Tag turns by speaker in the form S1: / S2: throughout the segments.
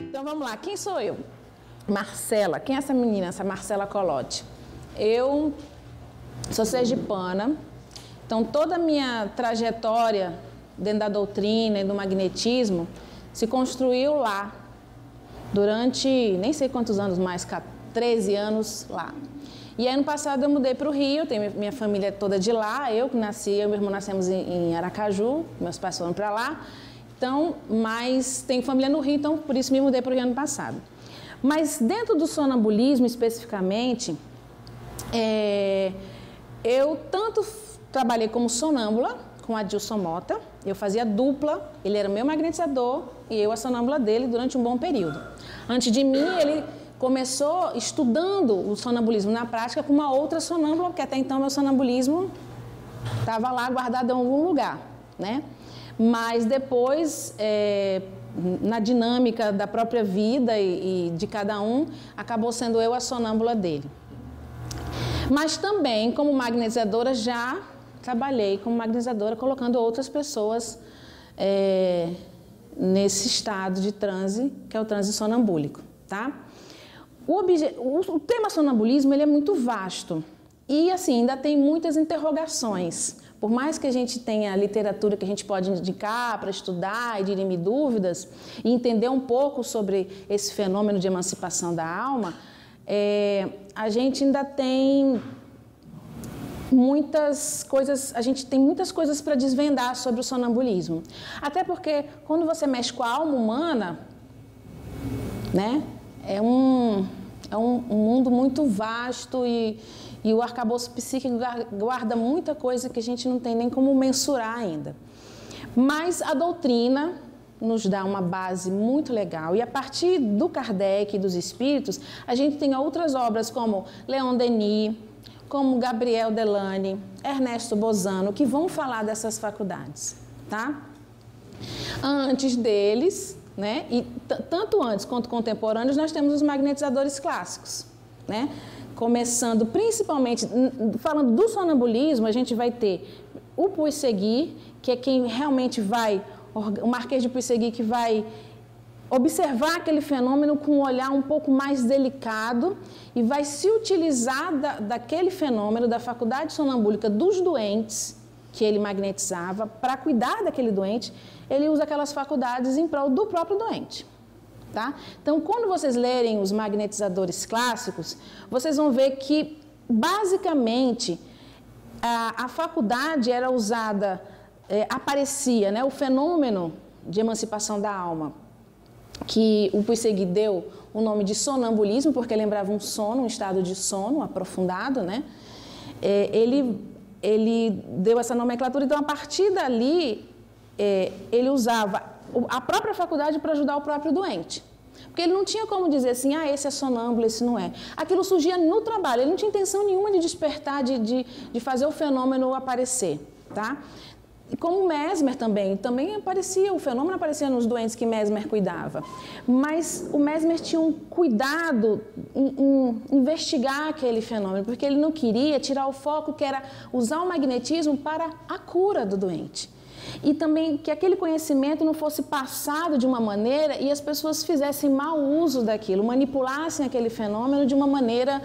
S1: Então vamos lá, quem sou eu? Marcela. Quem é essa menina, essa Marcela Colotti? Eu sou sergipana, então toda a minha trajetória dentro da doutrina e do magnetismo se construiu lá, durante nem sei quantos anos mais, 13 anos lá. E aí, ano passado eu mudei para o Rio, tenho minha família toda de lá, eu que nasci, eu e meu irmão nascemos em Aracaju, meus pais foram para lá, então, mas tenho família no Rio, então por isso me mudei para o Rio ano passado. Mas dentro do sonambulismo especificamente, eu tanto trabalhei como sonâmbula com Adilson Mota, eu fazia dupla, ele era meu magnetizador e eu a sonâmbula dele durante um bom período. Antes de mim, ele começou estudando o sonambulismo na prática com uma outra sonâmbula, porque até então meu sonambulismo estava lá guardado em algum lugar, né? Mas depois, na dinâmica da própria vida e de cada um, acabou sendo eu a sonâmbula dele. Mas também, como magnetizadora, já trabalhei como magnetizadora, colocando outras pessoas nesse estado de transe, que é o transe sonambúlico, tá? O tema sonambulismo, ele é muito vasto e, assim, ainda tem muitas interrogações. Por mais que a gente tenha literatura que a gente pode indicar para estudar e dirimir dúvidas e entender um pouco sobre esse fenômeno de emancipação da alma, a gente ainda tem muitas coisas para desvendar sobre o sonambulismo. Até porque quando você mexe com a alma humana, né, é um mundo muito vasto e o arcabouço psíquico guarda muita coisa que a gente não tem nem como mensurar ainda. Mas a doutrina nos dá uma base muito legal. E a partir do Kardec e dos espíritos, a gente tem outras obras como Leon Denis, como Gabriel Delany, Ernesto Bozano, que vão falar dessas faculdades, tá? Antes deles, né, e tanto antes quanto contemporâneos, nós temos os magnetizadores clássicos, né? Começando principalmente, falando do sonambulismo, a gente vai ter o Puisegui, que é quem realmente vai, o Marquês de Puisegui, que vai observar aquele fenômeno com um olhar um pouco mais delicado e vai se utilizar daquele fenômeno, da faculdade sonambúlica dos doentes que ele magnetizava, para cuidar daquele doente, ele usa aquelas faculdades em prol do próprio doente. Tá? Então, quando vocês lerem os magnetizadores clássicos, vocês vão ver que, basicamente, a faculdade era usada, aparecia, né, o fenômeno de emancipação da alma, que o Puisegui deu o nome de sonambulismo, porque lembrava um sono, um estado de sono aprofundado, né? Ele deu essa nomenclatura, então, a partir dali, ele usava a própria faculdade para ajudar o próprio doente. Porque ele não tinha como dizer assim, esse é sonâmbulo, esse não é. Aquilo surgia no trabalho, ele não tinha intenção nenhuma de despertar, de fazer o fenômeno aparecer, tá? E como Mesmer também aparecia, o fenômeno aparecia nos doentes que Mesmer cuidava. Mas o Mesmer tinha um cuidado em investigar aquele fenômeno, porque ele não queria tirar o foco, que era usar o magnetismo para a cura do doente. E também que aquele conhecimento não fosse passado de uma maneira e as pessoas fizessem mau uso daquilo, manipulassem aquele fenômeno de uma maneira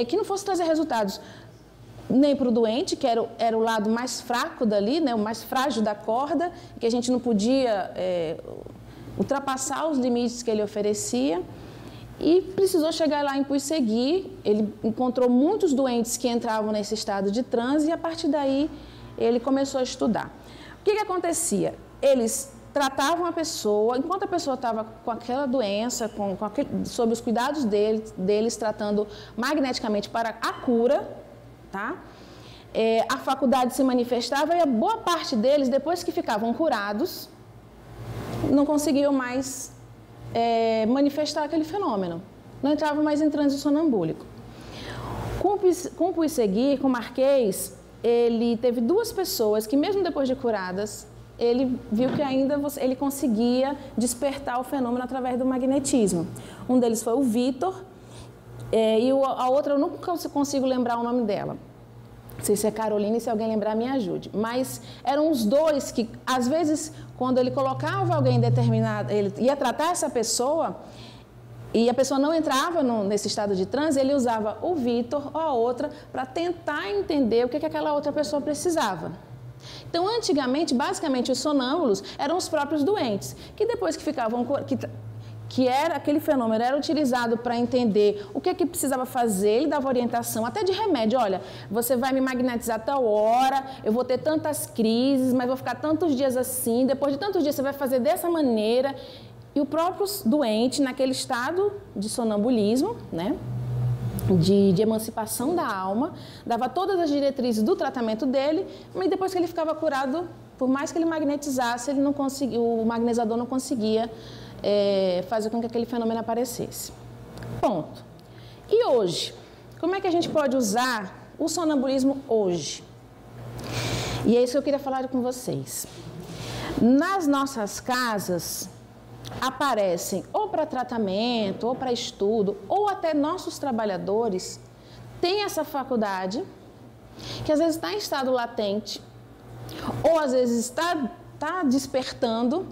S1: que não fosse trazer resultados nem para o doente, que era o lado mais fraco dali, né, o mais frágil da corda, que a gente não podia ultrapassar os limites que ele oferecia. E precisou chegar lá em Puisegui, ele encontrou muitos doentes que entravam nesse estado de transe e a partir daí ele começou a estudar. O que acontecia? Eles tratavam a pessoa, enquanto a pessoa estava com aquela doença, sob os cuidados deles, tratando magneticamente para a cura, tá? A faculdade se manifestava e a boa parte deles, depois que ficavam curados, não conseguiam mais manifestar aquele fenômeno, não entravam mais em transe sonambúlico. Com o Puisegui, com o Marquês, ele teve duas pessoas que, mesmo depois de curadas, ele viu que ainda ele conseguia despertar o fenômeno através do magnetismo. Um deles foi o Vitor, e a outra eu nunca consigo lembrar o nome dela. Não sei se é Carolina e se alguém lembrar me ajude. Mas eram os dois que, às vezes, quando ele colocava alguém determinado, ele ia tratar essa pessoa e a pessoa não entrava nesse estado de transe, ele usava o Vitor ou a outra para tentar entender o que aquela outra pessoa precisava. Então, antigamente, basicamente, os sonâmbulos eram os próprios doentes, que depois que ficavam... que era aquele fenômeno, era utilizado para entender o que precisava fazer, ele dava orientação, até de remédio, olha, você vai me magnetizar tal hora, eu vou ter tantas crises, mas vou ficar tantos dias assim, depois de tantos dias você vai fazer dessa maneira, e o próprio doente, naquele estado de sonambulismo, né, de emancipação da alma, dava todas as diretrizes do tratamento dele, mas depois que ele ficava curado, por mais que ele magnetizasse, ele não conseguia, o magnetizador não conseguia fazer com que aquele fenômeno aparecesse. Ponto. E hoje? Como é que a gente pode usar o sonambulismo hoje? E é isso que eu queria falar com vocês. Nas nossas casas, aparecem ou para tratamento, ou para estudo, ou até nossos trabalhadores têm essa faculdade, que às vezes está em estado latente, ou às vezes está despertando.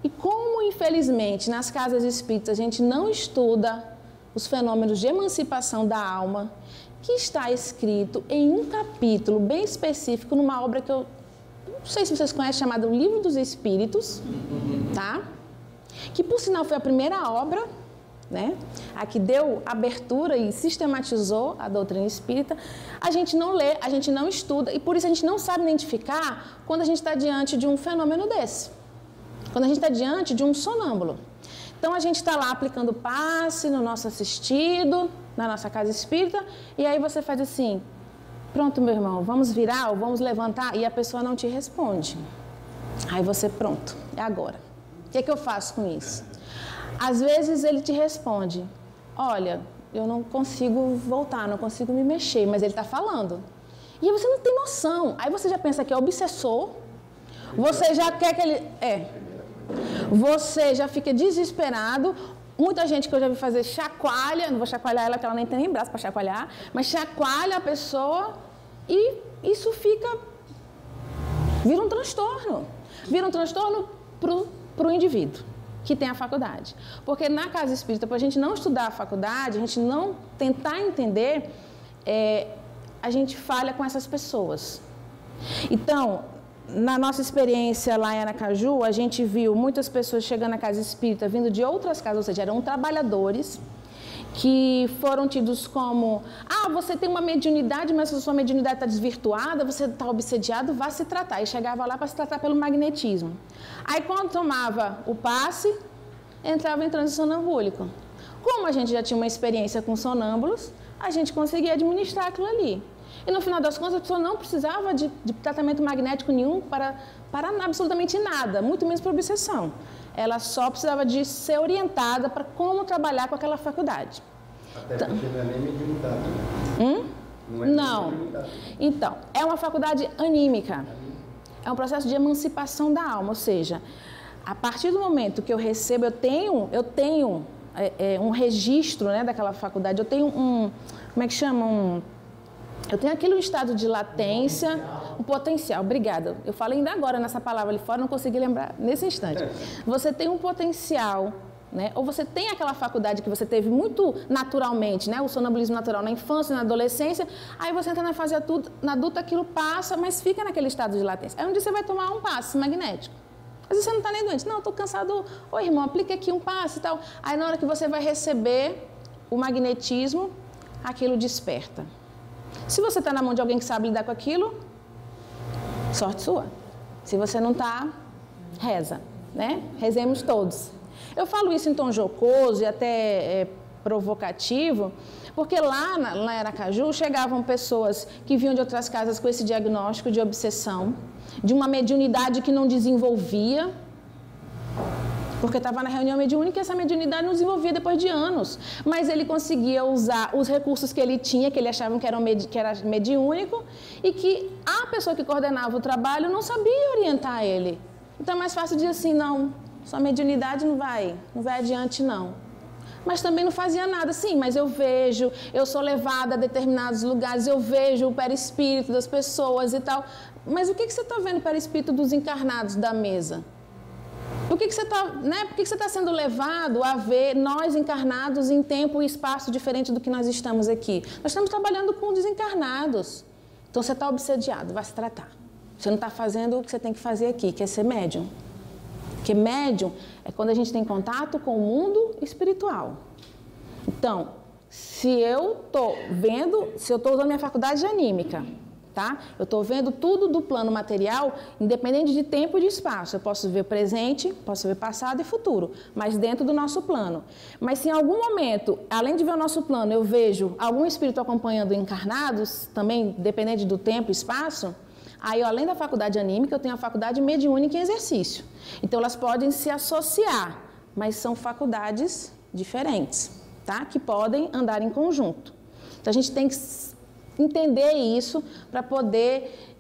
S1: E como, infelizmente, nas casas espíritas a gente não estuda os fenômenos de emancipação da alma, que está escrito em um capítulo bem específico, numa obra que eu não sei se vocês conhecem, chamada O Livro dos Espíritos, tá? Que, por sinal, foi a primeira obra, né, a que deu abertura e sistematizou a doutrina espírita. A gente não lê, a gente não estuda, e por isso a gente não sabe identificar quando a gente está diante de um fenômeno desse. Quando a gente está diante de um sonâmbulo. Então, a gente está lá aplicando passe no nosso assistido, na nossa casa espírita, e aí você faz assim, pronto, meu irmão, vamos virar ou vamos levantar, e a pessoa não te responde. Aí você, pronto, é agora. O que é que eu faço com isso? Às vezes ele te responde, olha, eu não consigo voltar, não consigo me mexer, mas ele está falando. E aí você não tem noção. Aí você já pensa que é obsessor, você já quer que ele... Você já fica desesperado. Muita gente que eu já vi fazer chacoalha, não vou chacoalhar ela, porque ela nem tem nem braço para chacoalhar, mas chacoalha a pessoa e isso vira um transtorno. Vira um transtorno para o indivíduo que tem a faculdade. Porque na casa espírita, para a gente não estudar a faculdade, a gente não tentar entender, a gente falha com essas pessoas. Então, na nossa experiência lá em Aracaju, a gente viu muitas pessoas chegando na casa espírita, vindo de outras casas, ou seja, eram trabalhadores que foram tidos como, você tem uma mediunidade, mas a sua mediunidade está desvirtuada, você está obsediado, vá se tratar. E chegava lá para se tratar pelo magnetismo. Aí, quando tomava o passe, entrava em transe sonambúlico. Como a gente já tinha uma experiência com sonâmbulos, a gente conseguia administrar aquilo ali. E no final das contas, a pessoa não precisava de tratamento magnético nenhum para absolutamente nada, muito menos para obsessão. Ela só precisava de ser orientada para como trabalhar com aquela faculdade.
S2: Até porque não é nem mediunidade.
S1: Não. Então, é uma faculdade anímica. É um processo de emancipação da alma, ou seja, a partir do momento que eu recebo, eu tenho um registro, né, daquela faculdade, eu tenho como é que chama? Eu tenho aquilo em estado de latência, um potencial. Obrigada. Eu falei ainda agora nessa palavra ali fora, não consegui lembrar nesse instante. Você tem um potencial, né? Ou você tem aquela faculdade que você teve muito naturalmente, né? O sonambulismo natural na infância, na adolescência. Aí você entra na fase adulta, aquilo passa, mas fica naquele estado de latência. Aí um dia você vai tomar um passe magnético. Às vezes você não está nem doente. Não, estou cansado. Oi, irmão, aplica aqui um passe e tal. Aí na hora que você vai receber o magnetismo, aquilo desperta. Se você está na mão de alguém que sabe lidar com aquilo, sorte sua. Se você não está, reza, né? Rezemos todos. Eu falo isso em tom jocoso e até provocativo, porque lá em Aracaju chegavam pessoas que vinham de outras casas com esse diagnóstico de obsessão, de uma mediunidade que não desenvolvia, porque estava na reunião mediúnica e essa mediunidade não desenvolvia depois de anos. Mas ele conseguia usar os recursos que ele tinha, que ele achava que era mediúnico, e que a pessoa que coordenava o trabalho não sabia orientar ele. Então é mais fácil dizer assim, não, sua mediunidade não vai adiante não. Mas também não fazia nada. Sim, mas eu vejo, eu sou levada a determinados lugares, eu vejo o perispírito das pessoas e tal. Mas o que você está vendo o perispírito dos encarnados da mesa? Por que você está sendo levado a ver nós encarnados em tempo e espaço diferente do que nós estamos aqui? Nós estamos trabalhando com desencarnados. Então você está obsediado, vai se tratar. Você não está fazendo o que você tem que fazer aqui, que é ser médium. Porque médium é quando a gente tem contato com o mundo espiritual. Então, se eu estou usando minha faculdade anímica, tá? Eu estou vendo tudo do plano material, independente de tempo e de espaço. Eu posso ver presente, posso ver passado e futuro, mas dentro do nosso plano. Mas se em algum momento, além de ver o nosso plano, eu vejo algum espírito acompanhando encarnados, também dependente do tempo e espaço, aí, além da faculdade anímica, eu tenho a faculdade mediúnica em exercício. Então, elas podem se associar, mas são faculdades diferentes, tá? Que podem andar em conjunto. Então, a gente tem que entender isso para poder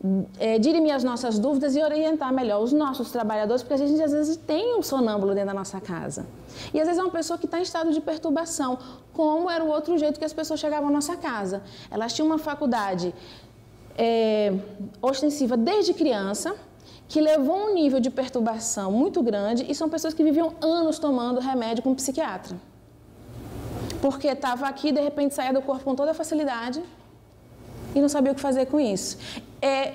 S1: dirimir as nossas dúvidas e orientar melhor os nossos trabalhadores, porque a gente, às vezes, tem um sonâmbulo dentro da nossa casa. E, às vezes, é uma pessoa que está em estado de perturbação, como era o outro jeito que as pessoas chegavam à nossa casa. Elas tinham uma faculdade ostensiva desde criança, que levou um nível de perturbação muito grande, e são pessoas que viviam anos tomando remédio com psiquiatra. Porque estava aqui, de repente saía do corpo com toda a facilidade e não sabia o que fazer com isso.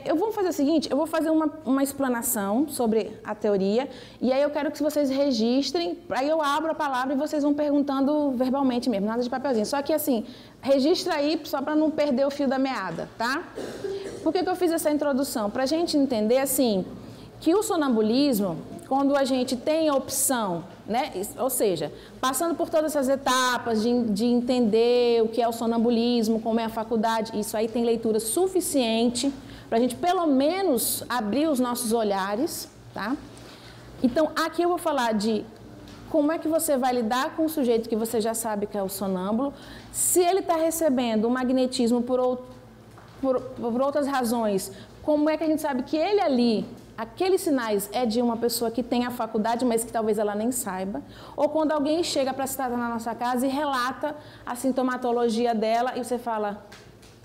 S1: Eu vou fazer o seguinte, eu vou fazer uma explanação sobre a teoria, e aí eu quero que vocês registrem, aí eu abro a palavra e vocês vão perguntando verbalmente mesmo, nada de papelzinho. Só que assim, registra aí só para não perder o fio da meada, tá? Por que eu fiz essa introdução? Para a gente entender, assim, que o sonambulismo, quando a gente tem a opção, né? Ou seja, passando por todas essas etapas de entender o que é o sonambulismo, como é a faculdade, isso aí tem leitura suficiente para a gente, pelo menos, abrir os nossos olhares, tá? Então, aqui eu vou falar de como é que você vai lidar com o sujeito que você já sabe que é o sonâmbulo, se ele está recebendo o magnetismo por outras razões, como é que a gente sabe que ele ali, aqueles sinais é de uma pessoa que tem a faculdade, mas que talvez ela nem saiba, ou quando alguém chega para se tratar na nossa casa e relata a sintomatologia dela e você fala,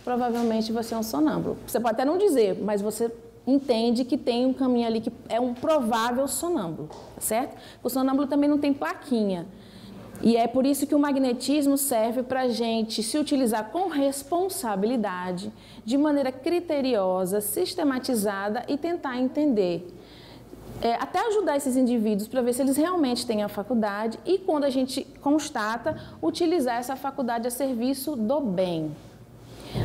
S1: provavelmente você é um sonâmbulo. Você pode até não dizer, mas você entende que tem um caminho ali que é um provável sonâmbulo, certo? O sonâmbulo também não tem plaquinha. E é por isso que o magnetismo serve para a gente se utilizar com responsabilidade, de maneira criteriosa, sistematizada e tentar entender. Até ajudar esses indivíduos para ver se eles realmente têm a faculdade e, quando a gente constata, utilizar essa faculdade a serviço do bem.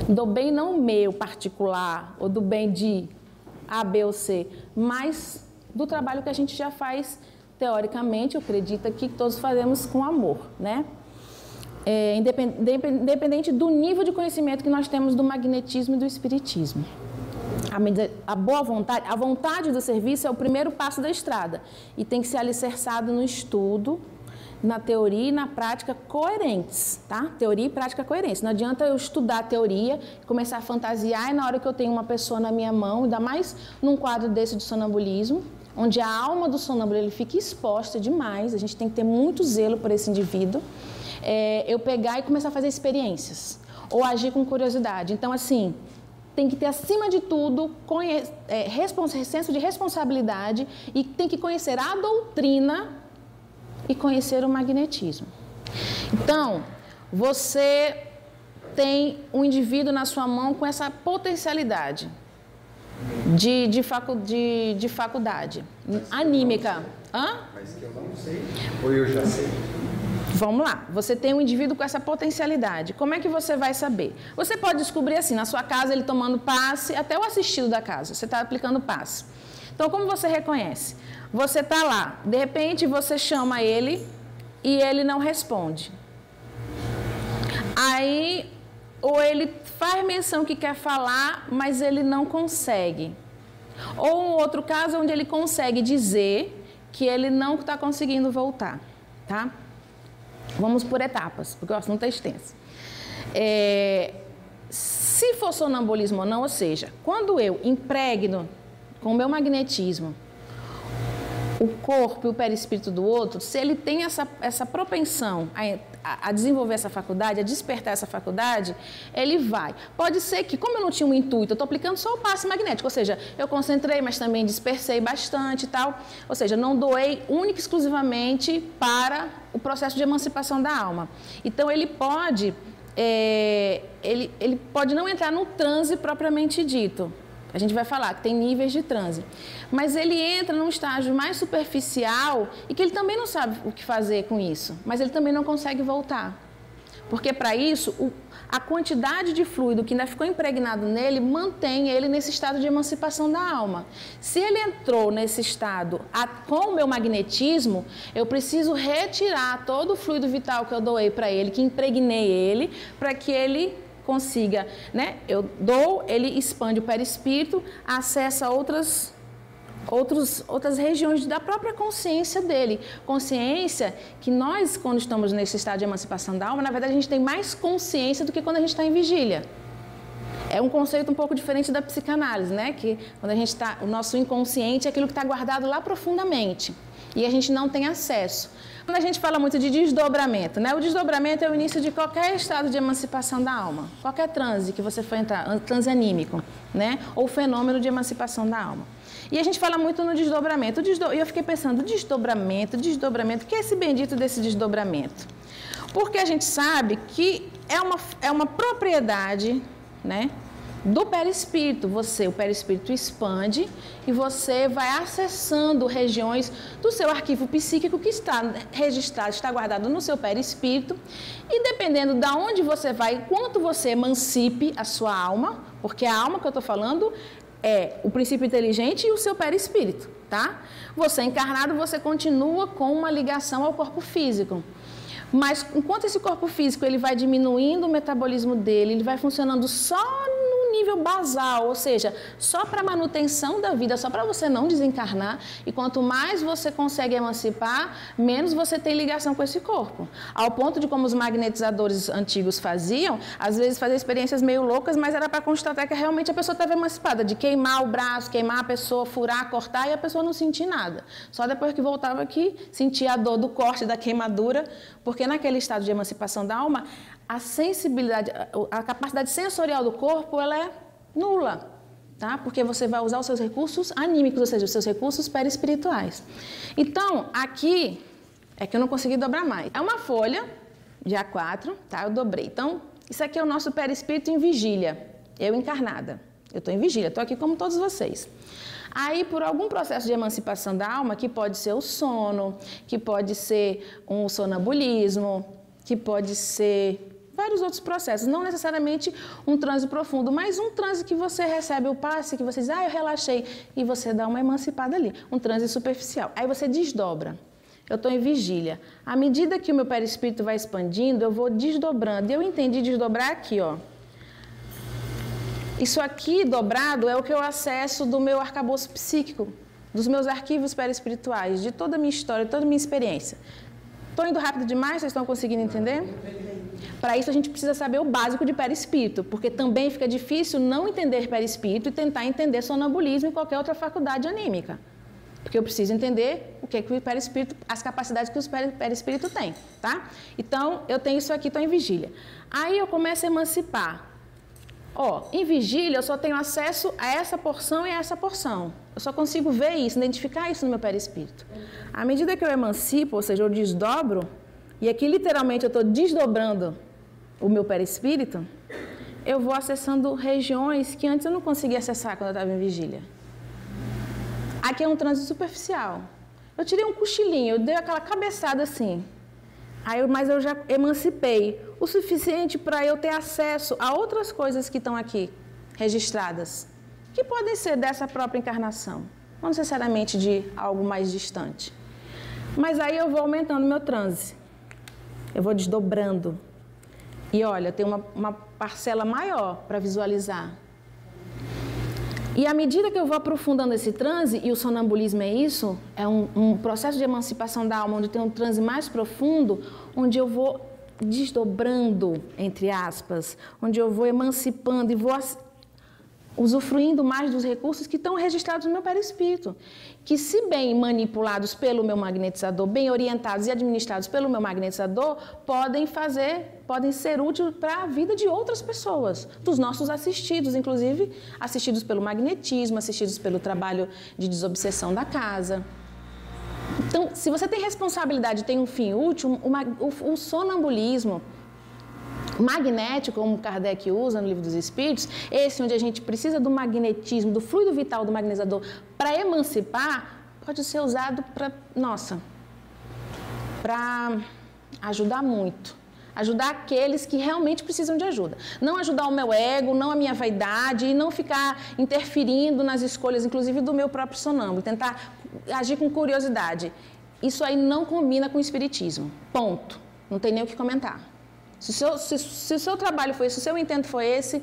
S1: Do bem não meu, particular, ou do bem de A, B ou C, mas do trabalho que a gente já faz teoricamente, eu acredito que todos fazemos com amor, né? Independente do nível de conhecimento que nós temos do magnetismo e do espiritismo. A boa vontade, a vontade do serviço é o primeiro passo da estrada e tem que ser alicerçado no estudo, na teoria e na prática coerentes, tá? Teoria e prática coerentes. Não adianta eu estudar a teoria, começar a fantasiar e na hora que eu tenho uma pessoa na minha mão, ainda mais num quadro desse de sonambulismo, onde a alma do sonâmbulo ele fica exposta demais, a gente tem que ter muito zelo por esse indivíduo, eu pegar e começar a fazer experiências, ou agir com curiosidade. Então, assim, tem que ter, acima de tudo, senso de responsabilidade e tem que conhecer a doutrina e conhecer o magnetismo. Então, você tem um indivíduo na sua mão com essa potencialidade de faculdade anímica. Hã?
S2: Mas que eu não sei, ou eu já sei.
S1: Vamos lá, você tem um indivíduo com essa potencialidade. Como é que você vai saber? Você pode descobrir assim, na sua casa, ele tomando passe, até o assistido da casa, você está aplicando passe. Então, como você reconhece? Você está lá, de repente você chama ele e ele não responde. Aí, ou ele faz menção que quer falar, mas ele não consegue. Ou um outro caso onde ele consegue dizer que ele não está conseguindo voltar, tá? Vamos por etapas, porque o assunto é extenso. Se for sonambulismo ou não, ou seja, quando eu impregno com o meu magnetismo o corpo e o perispírito do outro, se ele tem essa propensão a desenvolver essa faculdade, a despertar essa faculdade, ele vai. Pode ser que, como eu não tinha um intuito, eu estou aplicando só o passe magnético, ou seja, eu concentrei, mas também dispersei bastante e tal, ou seja, não doei única e exclusivamente para o processo de emancipação da alma. Então, ele pode não entrar no transe propriamente dito. A gente vai falar que tem níveis de transe. Mas ele entra num estágio mais superficial e que ele também não sabe o que fazer com isso. Mas ele também não consegue voltar. Porque, para isso, a quantidade de fluido que ainda ficou impregnado nele mantém ele nesse estado de emancipação da alma. Se ele entrou nesse estado com o meu magnetismo, eu preciso retirar todo o fluido vital que eu doei para ele, que impregnei ele, para que ele consiga, né? Eu dou, ele expande o perispírito, acessa outras regiões da própria consciência dele. Consciência que nós, quando estamos nesse estado de emancipação da alma, na verdade a gente tem mais consciência do que quando a gente está em vigília. É um conceito um pouco diferente da psicanálise, né? Que quando a gente está, o nosso inconsciente é aquilo que está guardado lá profundamente e a gente não tem acesso. Quando a gente fala muito de desdobramento, né? O desdobramento é o início de qualquer estado de emancipação da alma, qualquer transe que você for entrar, transe anímico, né? Ou fenômeno de emancipação da alma. E a gente fala muito no desdobramento. E eu fiquei pensando, desdobramento, o que é esse bendito desse desdobramento? Porque a gente sabe que é uma propriedade, né, do perispírito. O perispírito expande e você vai acessando regiões do seu arquivo psíquico que está registrado, está guardado no seu perispírito. E dependendo de onde você vai, quanto você emancipe a sua alma, porque a alma que eu estou falando é o princípio inteligente e o seu perispírito, tá? Você encarnado, você continua com uma ligação ao corpo físico. Mas enquanto esse corpo físico ele vai diminuindo o metabolismo dele, ele vai funcionando só no nível basal, ou seja, só para manutenção da vida, só para você não desencarnar. E quanto mais você consegue emancipar, menos você tem ligação com esse corpo. Ao ponto de, como os magnetizadores antigos faziam, às vezes fazer experiências meio loucas, mas era para constatar que realmente a pessoa estava emancipada, de queimar o braço, queimar a pessoa, furar, cortar, e a pessoa não sentir nada. Só depois que voltava aqui, sentia a dor do corte, da queimadura, porque naquele estado de emancipação da alma, a sensibilidade, a capacidade sensorial do corpo, ela é nula, tá? Porque você vai usar os seus recursos anímicos, ou seja, os seus recursos perispirituais. Então, aqui é que eu não consegui dobrar mais. É uma folha de A4, tá? Eu dobrei. Então, isso aqui é o nosso perispírito em vigília. Eu encarnada. Eu estou em vigília, estou aqui como todos vocês. Aí, por algum processo de emancipação da alma, que pode ser o sono, que pode ser um sonambulismo, que pode ser vários outros processos, não necessariamente um transe profundo, mas um transe que você recebe o passe, que você diz, eu relaxei, e você dá uma emancipada ali, um transe superficial. Aí você desdobra. Eu estou em vigília. À medida que o meu perispírito vai expandindo, eu vou desdobrando. E eu entendi desdobrar aqui, ó. Isso aqui dobrado é o que eu acesso do meu arcabouço psíquico, dos meus arquivos perispirituais, de toda a minha história, de toda a minha experiência. Estou indo rápido demais? Vocês estão conseguindo entender? Para isso a gente precisa saber o básico de perispírito, porque também fica difícil não entender perispírito e tentar entender sonambulismo e qualquer outra faculdade anímica. Porque eu preciso entender o que o perispírito, as capacidades que o perispírito tem, tá? Então, eu tenho isso aqui, estou em vigília. Aí eu começo a emancipar. Em vigília eu só tenho acesso a essa porção e a essa porção. Eu só consigo ver isso, identificar isso no meu perispírito. À medida que eu emancipo, ou seja, eu desdobro, e aqui literalmente eu estou desdobrando o meu perispírito, eu vou acessando regiões que antes eu não conseguia acessar quando eu estava em vigília. Aqui é um transe superficial. Eu tirei um cochilinho, eu dei aquela cabeçada assim. Mas eu já emancipei o suficiente para eu ter acesso a outras coisas que estão aqui registradas, que podem ser dessa própria encarnação, não necessariamente de algo mais distante. Mas aí eu vou aumentando meu transe, eu vou desdobrando. E olha, tem uma parcela maior para visualizar. E à medida que eu vou aprofundando esse transe, e o sonambulismo é isso, é um processo de emancipação da alma, onde tem um transe mais profundo, onde eu vou desdobrando, entre aspas, onde eu vou emancipando e vou usufruindo mais dos recursos que estão registrados no meu perispírito, que, se bem manipulados pelo meu magnetizador, bem orientados e administrados pelo meu magnetizador, podem ser úteis para a vida de outras pessoas, dos nossos assistidos, inclusive assistidos pelo magnetismo, assistidos pelo trabalho de desobsessão da casa. Então, se você tem responsabilidade e tem um fim útil, o sonambulismo magnético, como Kardec usa no Livro dos Espíritos, esse onde a gente precisa do magnetismo, do fluido vital do magnetizador para emancipar, pode ser usado para ajudar muito. Ajudar aqueles que realmente precisam de ajuda. Não ajudar o meu ego, não a minha vaidade, e não ficar interferindo nas escolhas, inclusive do meu próprio sonâmbulo. Tentar agir com curiosidade. Isso aí não combina com o espiritismo. Ponto. Não tem nem o que comentar. Se o seu trabalho foi esse, se o seu intento foi esse,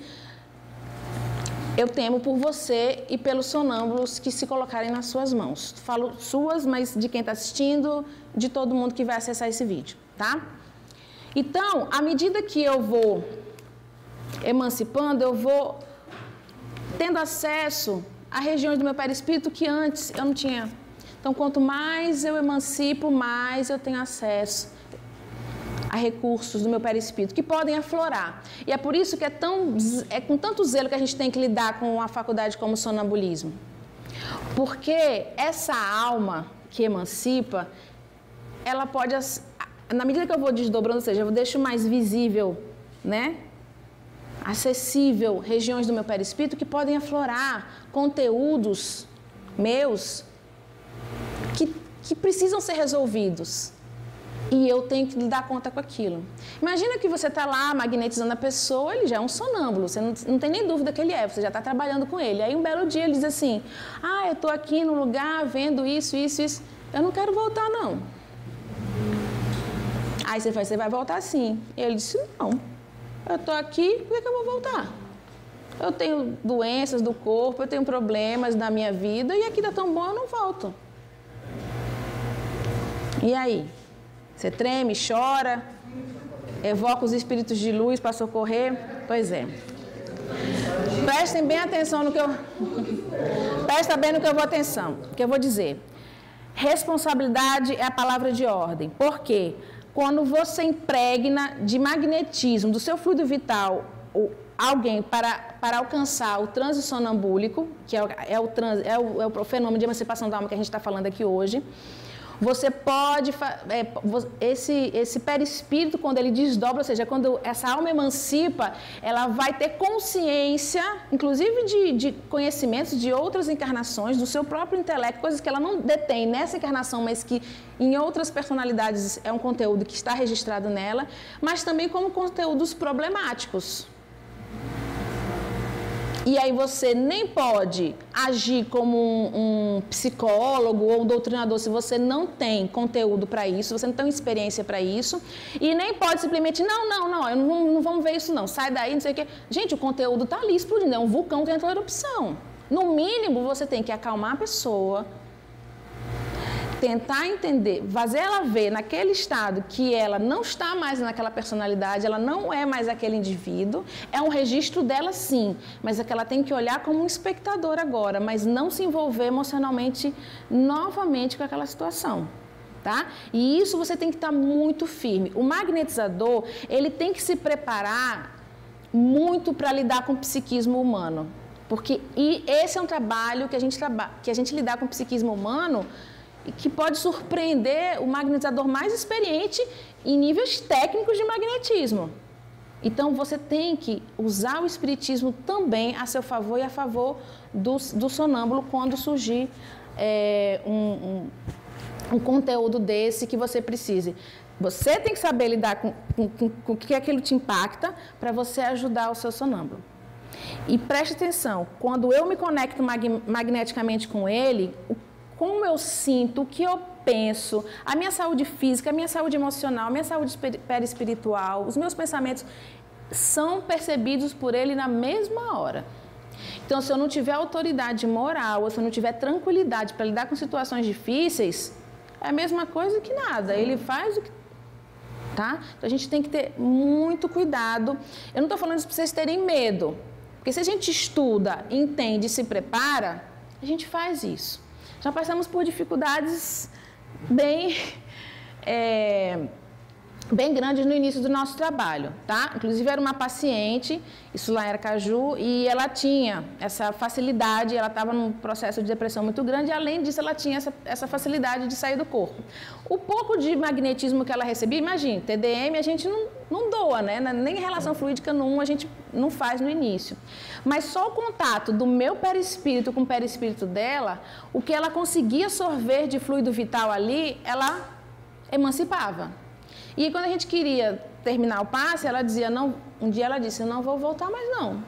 S1: eu temo por você e pelos sonâmbulos que se colocarem nas suas mãos. Falo suas, mas de quem está assistindo, de todo mundo que vai acessar esse vídeo, tá? Então, à medida que eu vou emancipando, eu vou tendo acesso a regiões do meu perispírito que antes eu não tinha. Então, quanto mais eu emancipo, mais eu tenho acesso a recursos do meu perispírito que podem aflorar. E é por isso que é com tanto zelo que a gente tem que lidar com uma faculdade como o sonambulismo. Porque essa alma que emancipa, ela pode, na medida que eu vou desdobrando, ou seja, eu deixo mais visível, né, acessível regiões do meu perispírito que podem aflorar conteúdos meus que precisam ser resolvidos. E eu tenho que dar conta com aquilo. Imagina que você está lá magnetizando a pessoa, ele já é um sonâmbulo, você não tem nem dúvida que ele é, você já está trabalhando com ele. Aí um belo dia ele diz assim, eu estou aqui no lugar vendo isso, eu não quero voltar não. Aí você vai voltar sim. E ele disse, não, eu estou aqui, por que eu vou voltar? Eu tenho doenças do corpo, eu tenho problemas na minha vida e aqui está tão bom, eu não volto. E aí? Você treme, chora, evoca os espíritos de luz para socorrer? Pois é. Prestem bem atenção no que eu... Presta bem no que eu vou atenção, no que eu vou dizer. Responsabilidade é a palavra de ordem. Por quê? Quando você impregna de magnetismo do seu fluido vital alguém para alcançar o transe sonambúlico, que é o fenômeno de emancipação da alma que a gente está falando aqui hoje, você pode, esse perispírito, quando ele desdobra, ou seja, quando essa alma emancipa, ela vai ter consciência, inclusive de conhecimentos de outras encarnações, do seu próprio intelecto, coisas que ela não detém nessa encarnação, mas que em outras personalidades é um conteúdo que está registrado nela, mas também como conteúdos problemáticos. E aí você nem pode agir como um psicólogo ou um doutrinador se você não tem conteúdo para isso, você não tem experiência para isso, e nem pode simplesmente, não vamos ver isso não, sai daí, não sei o quê. Gente, o conteúdo está ali explodindo, é um vulcão que entrou em erupção. No mínimo, você tem que acalmar a pessoa, tentar entender, fazer ela ver naquele estado que ela não está mais naquela personalidade, ela não é mais aquele indivíduo, é um registro dela sim, mas é que ela tem que olhar como um espectador agora, mas não se envolver emocionalmente novamente com aquela situação, tá? E isso você tem que estar muito firme. O magnetizador, ele tem que se preparar muito para lidar com o psiquismo humano, porque esse é um trabalho que a gente lidar com o psiquismo humano e que pode surpreender o magnetizador mais experiente em níveis técnicos de magnetismo. Então, você tem que usar o espiritismo também a seu favor e a favor do sonâmbulo quando surgir um conteúdo desse que você precise. Você tem que saber lidar com o que aquilo te impacta para você ajudar o seu sonâmbulo. E preste atenção, quando eu me conecto magneticamente com ele, como eu sinto, o que eu penso, a minha saúde física, a minha saúde emocional, a minha saúde perispiritual, os meus pensamentos são percebidos por ele na mesma hora. Então, se eu não tiver autoridade moral, ou se eu não tiver tranquilidade para lidar com situações difíceis, é a mesma coisa que nada. Ele faz o que... Tá? Então, a gente tem que ter muito cuidado. Eu não estou falando isso para vocês terem medo. Porque se a gente estuda, entende e se prepara, a gente faz isso. Já passamos por dificuldades bem grandes no início do nosso trabalho, tá? Inclusive era uma paciente, isso lá em Aracaju, e ela tinha essa facilidade, ela estava num processo de depressão muito grande, e além disso ela tinha essa facilidade de sair do corpo. O pouco de magnetismo que ela recebia, imagine, TDM a gente não doa, né? Nem relação fluídica a gente não faz no início. Mas só o contato do meu perispírito com o perispírito dela, o que ela conseguia sorver de fluido vital ali, ela emancipava. E quando a gente queria terminar o passe, ela dizia, não, um dia ela disse, eu não vou voltar mais não.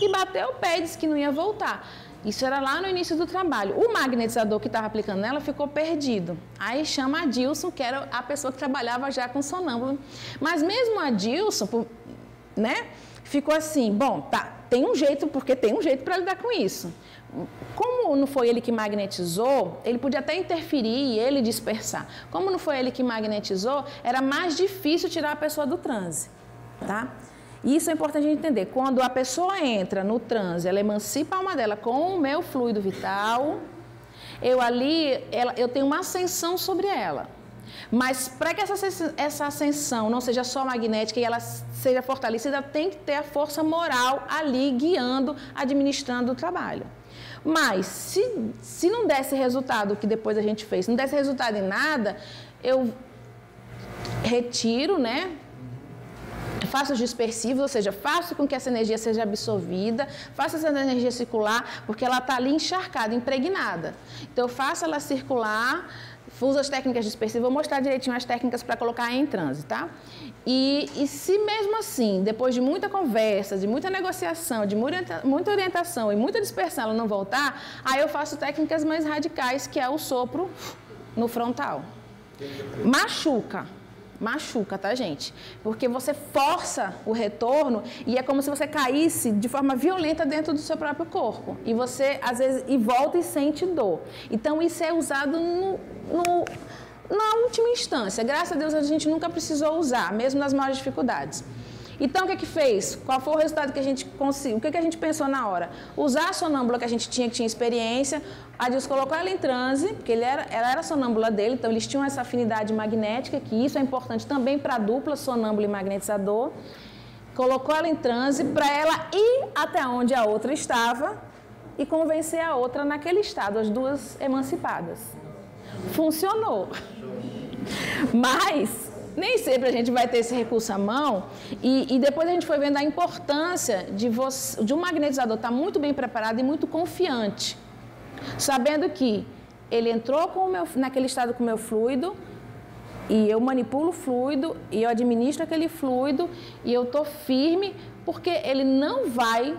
S1: E bateu o pé e disse que não ia voltar. Isso era lá no início do trabalho. O magnetizador que estava aplicando nela ficou perdido. Aí chama a Dilson, que era a pessoa que trabalhava já com sonâmbulo. Mas mesmo a Dilson, né, ficou assim, bom, tá, tem um jeito, porque tem um jeito para lidar com isso. Como não foi ele que magnetizou, ele podia até interferir e ele dispersar. Como não foi ele que magnetizou, era mais difícil tirar a pessoa do transe, tá? E isso é importante a gente entender. Quando a pessoa entra no transe, ela emancipa a alma dela com o meu fluido vital, eu tenho uma ascensão sobre ela. Mas para que essa ascensão não seja só magnética e ela seja fortalecida, tem que ter a força moral ali guiando, administrando o trabalho. Mas se não desse resultado o que depois a gente fez, se não desse resultado em nada, eu retiro, né? Faço os dispersivos, ou seja, faço com que essa energia seja absorvida, faço essa energia circular, porque ela está ali encharcada, impregnada. Então, eu faço ela circular, uso as técnicas dispersivas, vou mostrar direitinho as técnicas para colocar em transe, tá? E se mesmo assim, depois de muita conversa, de muita negociação, de muita orientação e muita dispersão, ela não voltar, aí eu faço técnicas mais radicais, que é o sopro no frontal. Machuca, tá, gente? Porque você força o retorno e é como se você caísse de forma violenta dentro do seu próprio corpo. E você, às vezes, volta e sente dor. Então, isso é usado na última instância. Graças a Deus, a gente nunca precisou usar, mesmo nas maiores dificuldades. Então, o que fez? Qual foi o resultado que a gente conseguiu? O que a gente pensou na hora? Usar a sonâmbula que a gente tinha, que tinha experiência. A Dilson colocou ela em transe, porque ela era sonâmbula dele, então eles tinham essa afinidade magnética, que isso é importante também para a dupla sonâmbula e magnetizador. Colocou ela em transe para ela ir até onde a outra estava e convencer a outra naquele estado, as duas emancipadas. Funcionou. Mas nem sempre a gente vai ter esse recurso à mão e depois a gente foi vendo a importância de um magnetizador estar muito bem preparado e muito confiante, sabendo que ele entrou naquele estado com o meu fluido e eu manipulo o fluido e eu administro aquele fluido e eu estou firme porque ele não vai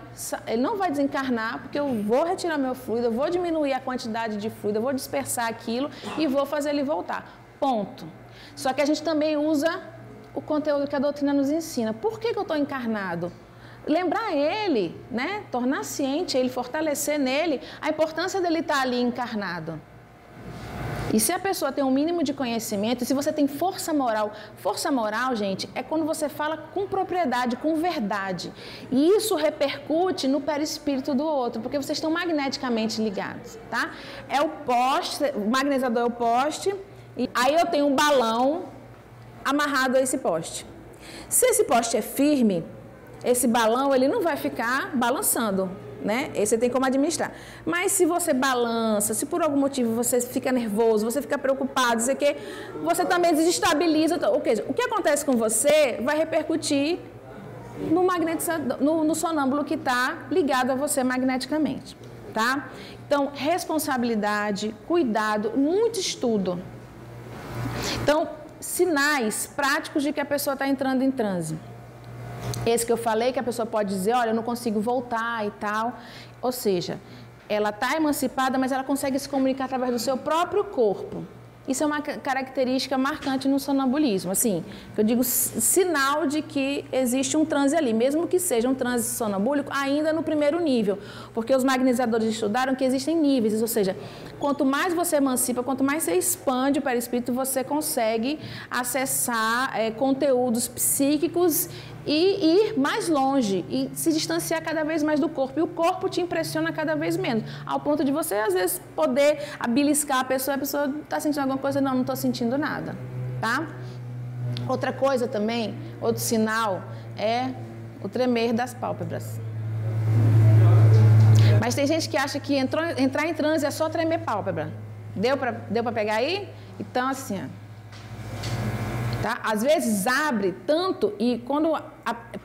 S1: desencarnar, porque eu vou retirar meu fluido, eu vou diminuir a quantidade de fluido, eu vou dispersar aquilo e vou fazer ele voltar. Ponto. Só que a gente também usa o conteúdo que a doutrina nos ensina. Por que eu estou encarnado? Lembrar ele, né? Tornar ciente ele, fortalecer nele a importância dele estar ali encarnado. E se a pessoa tem um mínimo de conhecimento, se você tem força moral, gente, é quando você fala com propriedade, com verdade. E isso repercute no perispírito do outro, porque vocês estão magneticamente ligados, tá? É o poste, o magnetizador é o poste, e aí eu tenho um balão amarrado a esse poste. Se esse poste é firme, esse balão ele não vai ficar balançando, né? Esse tem como administrar. Mas se você balança, se por algum motivo você fica nervoso, você fica preocupado, sei que, você também desestabiliza. O que acontece com você vai repercutir no magnetizador, no sonâmbulo que está ligado a você magneticamente, tá? Então, responsabilidade, cuidado, muito estudo. Então, sinais práticos de que a pessoa está entrando em transe. Esse que eu falei, que a pessoa pode dizer, olha, eu não consigo voltar e tal. Ou seja, ela está emancipada, mas ela consegue se comunicar através do seu próprio corpo. Isso é uma característica marcante no sonambulismo, assim, eu digo sinal de que existe um transe ali, mesmo que seja um transe sonambúlico, ainda no primeiro nível, porque os magnetizadores estudaram que existem níveis, ou seja, quanto mais você emancipa, quanto mais você expande o perispírito, você consegue acessar conteúdos psíquicos e ir mais longe e se distanciar cada vez mais do corpo. E o corpo te impressiona cada vez menos, ao ponto de você, às vezes, poder beliscar a pessoa está sentindo alguma coisa, não estou sentindo nada, tá? Outra coisa também, outro sinal, é o tremer das pálpebras. Mas tem gente que acha que entrar em transe é só tremer pálpebra. Deu para pegar aí? Então, assim, ó. Tá? Às vezes abre tanto e quando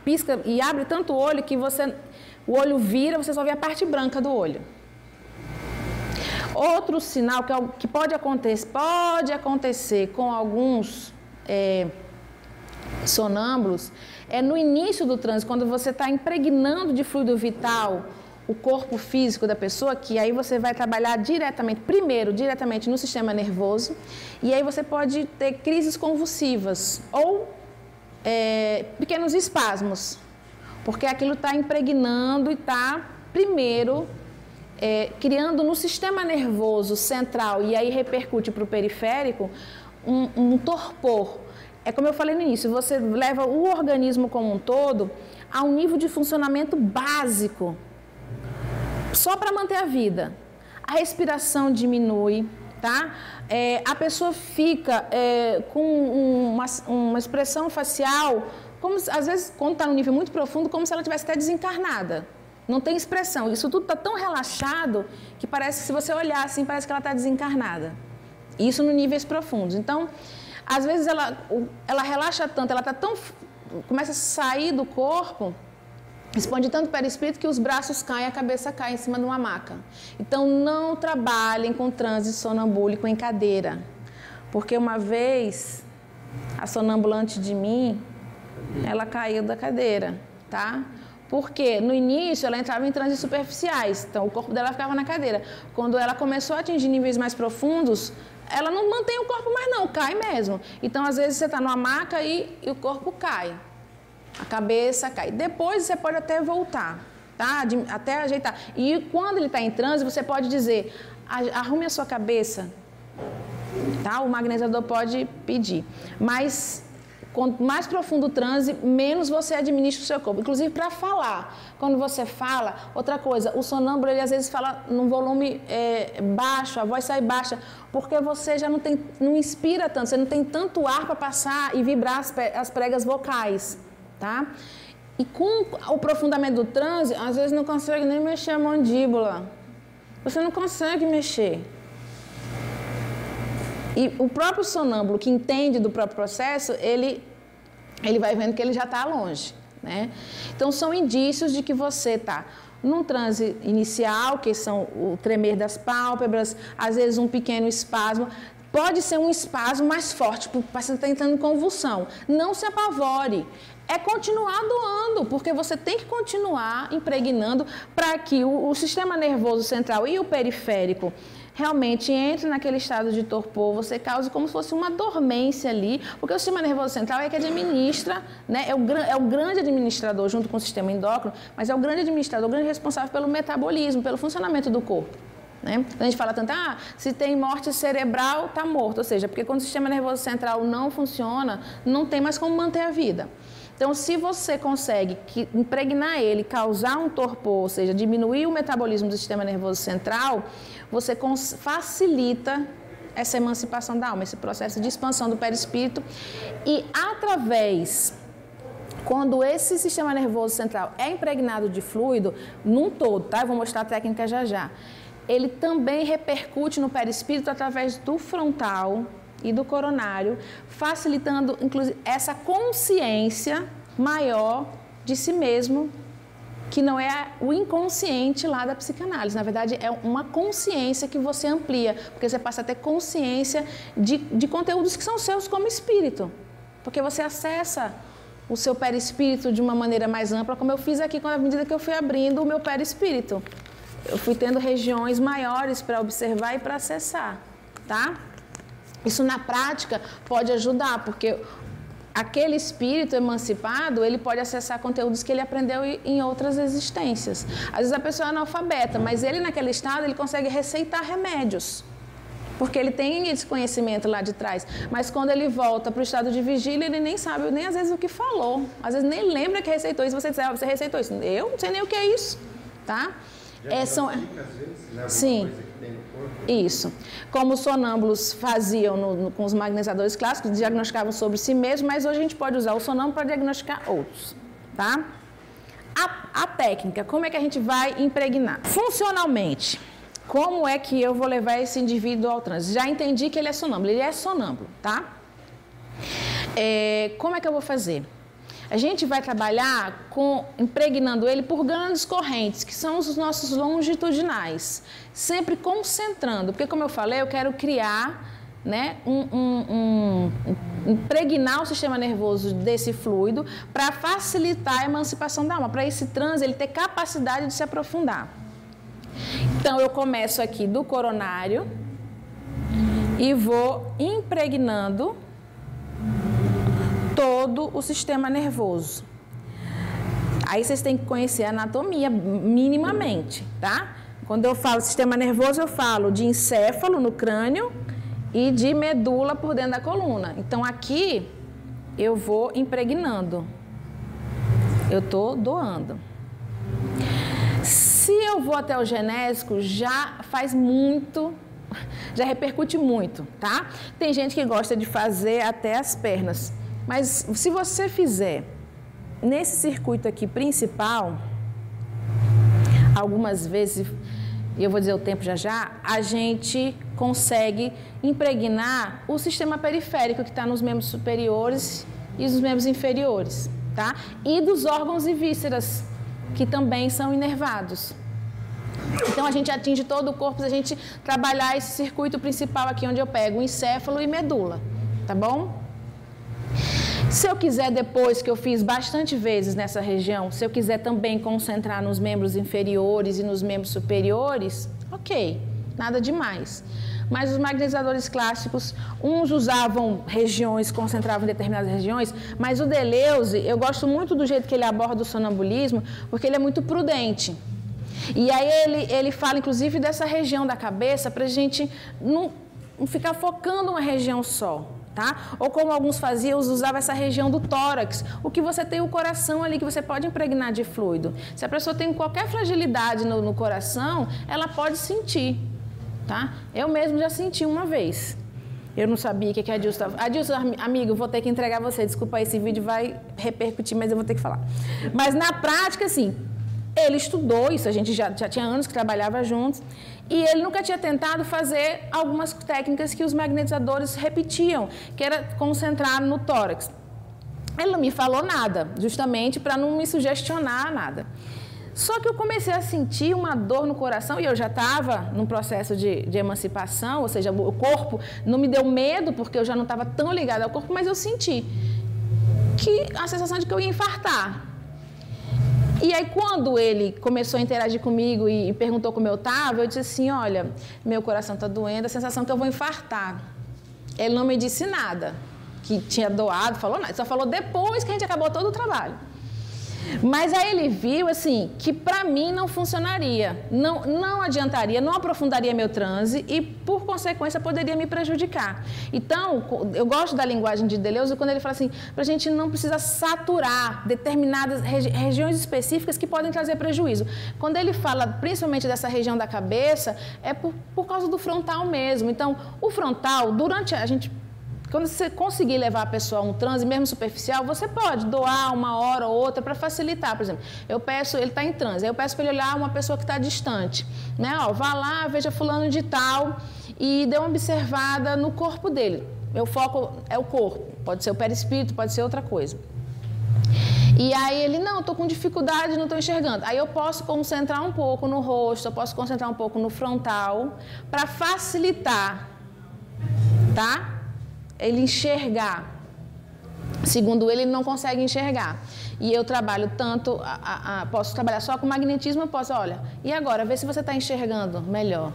S1: pisca e abre tanto o olho que o olho vira, você só vê a parte branca do olho. Outro sinal que pode acontecer com alguns sonâmbulos é no início do transe, quando você está impregnando de fluido vital o corpo físico da pessoa, que aí você vai trabalhar diretamente no sistema nervoso, e aí você pode ter crises convulsivas ou pequenos espasmos, porque aquilo está impregnando e está, primeiro, criando no sistema nervoso central, e aí repercute para o periférico, um torpor. É como eu falei no início, você leva o organismo como um todo a um nível de funcionamento básico, só para manter a vida. A respiração diminui, tá? A pessoa fica com uma expressão facial, como às vezes, quando está num nível muito profundo, como se ela tivesse até desencarnada. Não tem expressão. Isso tudo está tão relaxado que parece que se você olhar assim, parece que ela está desencarnada. Isso nos níveis profundos. Então, às vezes ela relaxa tanto, começa a sair do corpo, expande tanto o perispírito que os braços caem, a cabeça cai em cima de uma maca. Então, não trabalhem com transe sonambúlico em cadeira. Porque uma vez, a sonambulante de mim, ela caiu da cadeira, tá? Porque no início ela entrava em transes superficiais, então o corpo dela ficava na cadeira. Quando ela começou a atingir níveis mais profundos, ela não mantém o corpo mais não, cai mesmo. Então, às vezes, você está numa maca e o corpo cai. A cabeça cai. Depois você pode até voltar, tá? Até ajeitar. E quando ele está em transe, você pode dizer, arrume a sua cabeça, tá? O magnetizador pode pedir. Mas quanto mais profundo o transe, menos você administra o seu corpo. Inclusive para falar. Quando você fala, outra coisa, o sonâmbulo ele às vezes fala num volume baixo, a voz sai baixa, porque você já não inspira tanto, você não tem tanto ar para passar e vibrar as pregas vocais. Tá? E com o aprofundamento do transe, às vezes não consegue nem mexer a mandíbula. Você não consegue mexer. E o próprio sonâmbulo, que entende do próprio processo, ele vai vendo que ele já está longe, né? Então, são indícios de que você está num transe inicial, que são o tremer das pálpebras, às vezes um pequeno espasmo. Pode ser um espasmo mais forte, porque o paciente está entrando em convulsão. Não se apavore. É continuar doando, porque você tem que continuar impregnando para que o sistema nervoso central e o periférico realmente entre naquele estado de torpor, você cause como se fosse uma dormência ali, porque o sistema nervoso central é que administra, né, é o grande administrador junto com o sistema endócrino, mas é o grande administrador, o grande responsável pelo metabolismo, pelo funcionamento do corpo. Né? A gente fala tanto, se tem morte cerebral, está morto, ou seja, porque quando o sistema nervoso central não funciona, não tem mais como manter a vida. Então, se você consegue impregnar ele, causar um torpor, ou seja, diminuir o metabolismo do sistema nervoso central, você facilita essa emancipação da alma, esse processo de expansão do perispírito. E quando esse sistema nervoso central é impregnado de fluido, num todo, tá? Eu vou mostrar a técnica já já. Ele também repercute no perispírito através do frontal e do coronário, facilitando, inclusive, essa consciência maior de si mesmo, que não é o inconsciente lá da psicanálise. Na verdade, é uma consciência que você amplia, porque você passa a ter consciência de conteúdos que são seus como espírito, porque você acessa o seu perispírito de uma maneira mais ampla, como eu fiz aqui, à medida que eu fui abrindo o meu perispírito. Eu fui tendo regiões maiores para observar e para acessar, tá? Isso na prática pode ajudar, porque aquele espírito emancipado, ele pode acessar conteúdos que ele aprendeu em outras existências. Às vezes a pessoa é analfabeta, mas ele naquele estado, ele consegue receitar remédios. Porque ele tem esse conhecimento lá de trás. Mas quando ele volta para o estado de vigília, ele nem sabe, nem às vezes o que falou. Às vezes nem lembra que receitou isso. Você diz, você receitou isso. Eu não sei nem o que é isso, tá?
S2: São... às vezes, né?
S1: Sim.
S2: Coisa que tem no corpo.
S1: Isso. Como os sonâmbulos faziam com os magnetizadores clássicos, diagnosticavam sobre si mesmos, mas hoje a gente pode usar o sonâmbulo para diagnosticar outros, tá? A técnica, como é que a gente vai impregnar? Funcionalmente, como é que eu vou levar esse indivíduo ao transe? Já entendi que ele é sonâmbulo, tá? Como é que eu vou fazer? A gente vai trabalhar impregnando ele por grandes correntes, que são os nossos longitudinais, sempre concentrando, porque como eu falei, eu quero criar, né, impregnar o sistema nervoso desse fluido para facilitar a emancipação da alma, para esse transe ele ter capacidade de se aprofundar. Então eu começo aqui do coronário e vou impregnando todo o sistema nervoso. Aí vocês têm que conhecer a anatomia minimamente, tá? Quando eu falo sistema nervoso, eu falo de encéfalo no crânio e de medula por dentro da coluna. Então aqui eu vou impregnando. Eu tô doando. Se eu vou até o genésico, já faz muito, já repercute muito, tá? Tem gente que gosta de fazer até as pernas. Mas se você fizer nesse circuito aqui principal, algumas vezes, e eu vou dizer o tempo já, a gente consegue impregnar o sistema periférico que está nos membros superiores e nos membros inferiores, tá? E dos órgãos e vísceras, que também são inervados. Então a gente atinge todo o corpo se a gente trabalhar esse circuito principal aqui, onde eu pego o encéfalo e medula, tá bom? Se eu quiser, depois que eu fiz bastante vezes nessa região, se eu quiser também concentrar nos membros inferiores e nos membros superiores, ok, nada demais. Mas os magnetizadores clássicos, uns usavam regiões, concentravam em determinadas regiões, mas o Deleuze, eu gosto muito do jeito que ele aborda o sonambulismo, porque ele é muito prudente. E aí ele fala, inclusive, dessa região da cabeça, para a gente não ficar focando uma região só. Tá? Ou como alguns faziam, usava essa região do tórax, o que você tem o coração ali, que você pode impregnar de fluido. Se a pessoa tem qualquer fragilidade no coração, ela pode sentir, tá? Eu mesmo já senti uma vez. Eu não sabia o que a Adilson estava... Adilson, amigo, vou ter que entregar você, desculpa, esse vídeo vai repercutir, mas eu vou ter que falar. Mas na prática, assim, ele estudou isso, a gente já tinha anos que trabalhava juntos, e ele nunca tinha tentado fazer algumas técnicas que os magnetizadores repetiam, que era concentrar no tórax. Ele não me falou nada, justamente para não me sugestionar nada. Só que eu comecei a sentir uma dor no coração, e eu já estava num processo de emancipação, ou seja, o corpo não me deu medo, porque eu já não estava tão ligada ao corpo, mas eu senti a sensação de que eu ia infartar. E aí, quando ele começou a interagir comigo e perguntou como eu estava, eu disse assim, olha, meu coração está doendo, a sensação que eu vou infartar. Ele não me disse nada, que tinha doado, falou nada, só falou depois que a gente acabou todo o trabalho. Mas aí ele viu, assim, que para mim não funcionaria, não adiantaria, não aprofundaria meu transe e, por consequência, poderia me prejudicar. Então, eu gosto da linguagem de Deleuze quando ele fala assim, para a gente não precisa saturar determinadas regiões específicas que podem trazer prejuízo. Quando ele fala, principalmente dessa região da cabeça, é por causa do frontal mesmo. Então, o frontal, quando você conseguir levar a pessoa a um transe, mesmo superficial, você pode doar uma hora ou outra para facilitar. Por exemplo, ele está em transe, aí eu peço para ele olhar uma pessoa que está distante. Né? Ó, vá lá, veja fulano de tal e dê uma observada no corpo dele. Meu foco é o corpo, pode ser o perispírito, pode ser outra coisa. E aí ele, não, estou com dificuldade, não estou enxergando. Aí eu posso concentrar um pouco no rosto, eu posso concentrar um pouco no frontal para facilitar, tá? Ele enxergar. Segundo ele não consegue enxergar. E eu trabalho tanto, posso trabalhar só com magnetismo, eu posso, olha, e agora, vê se você está enxergando melhor.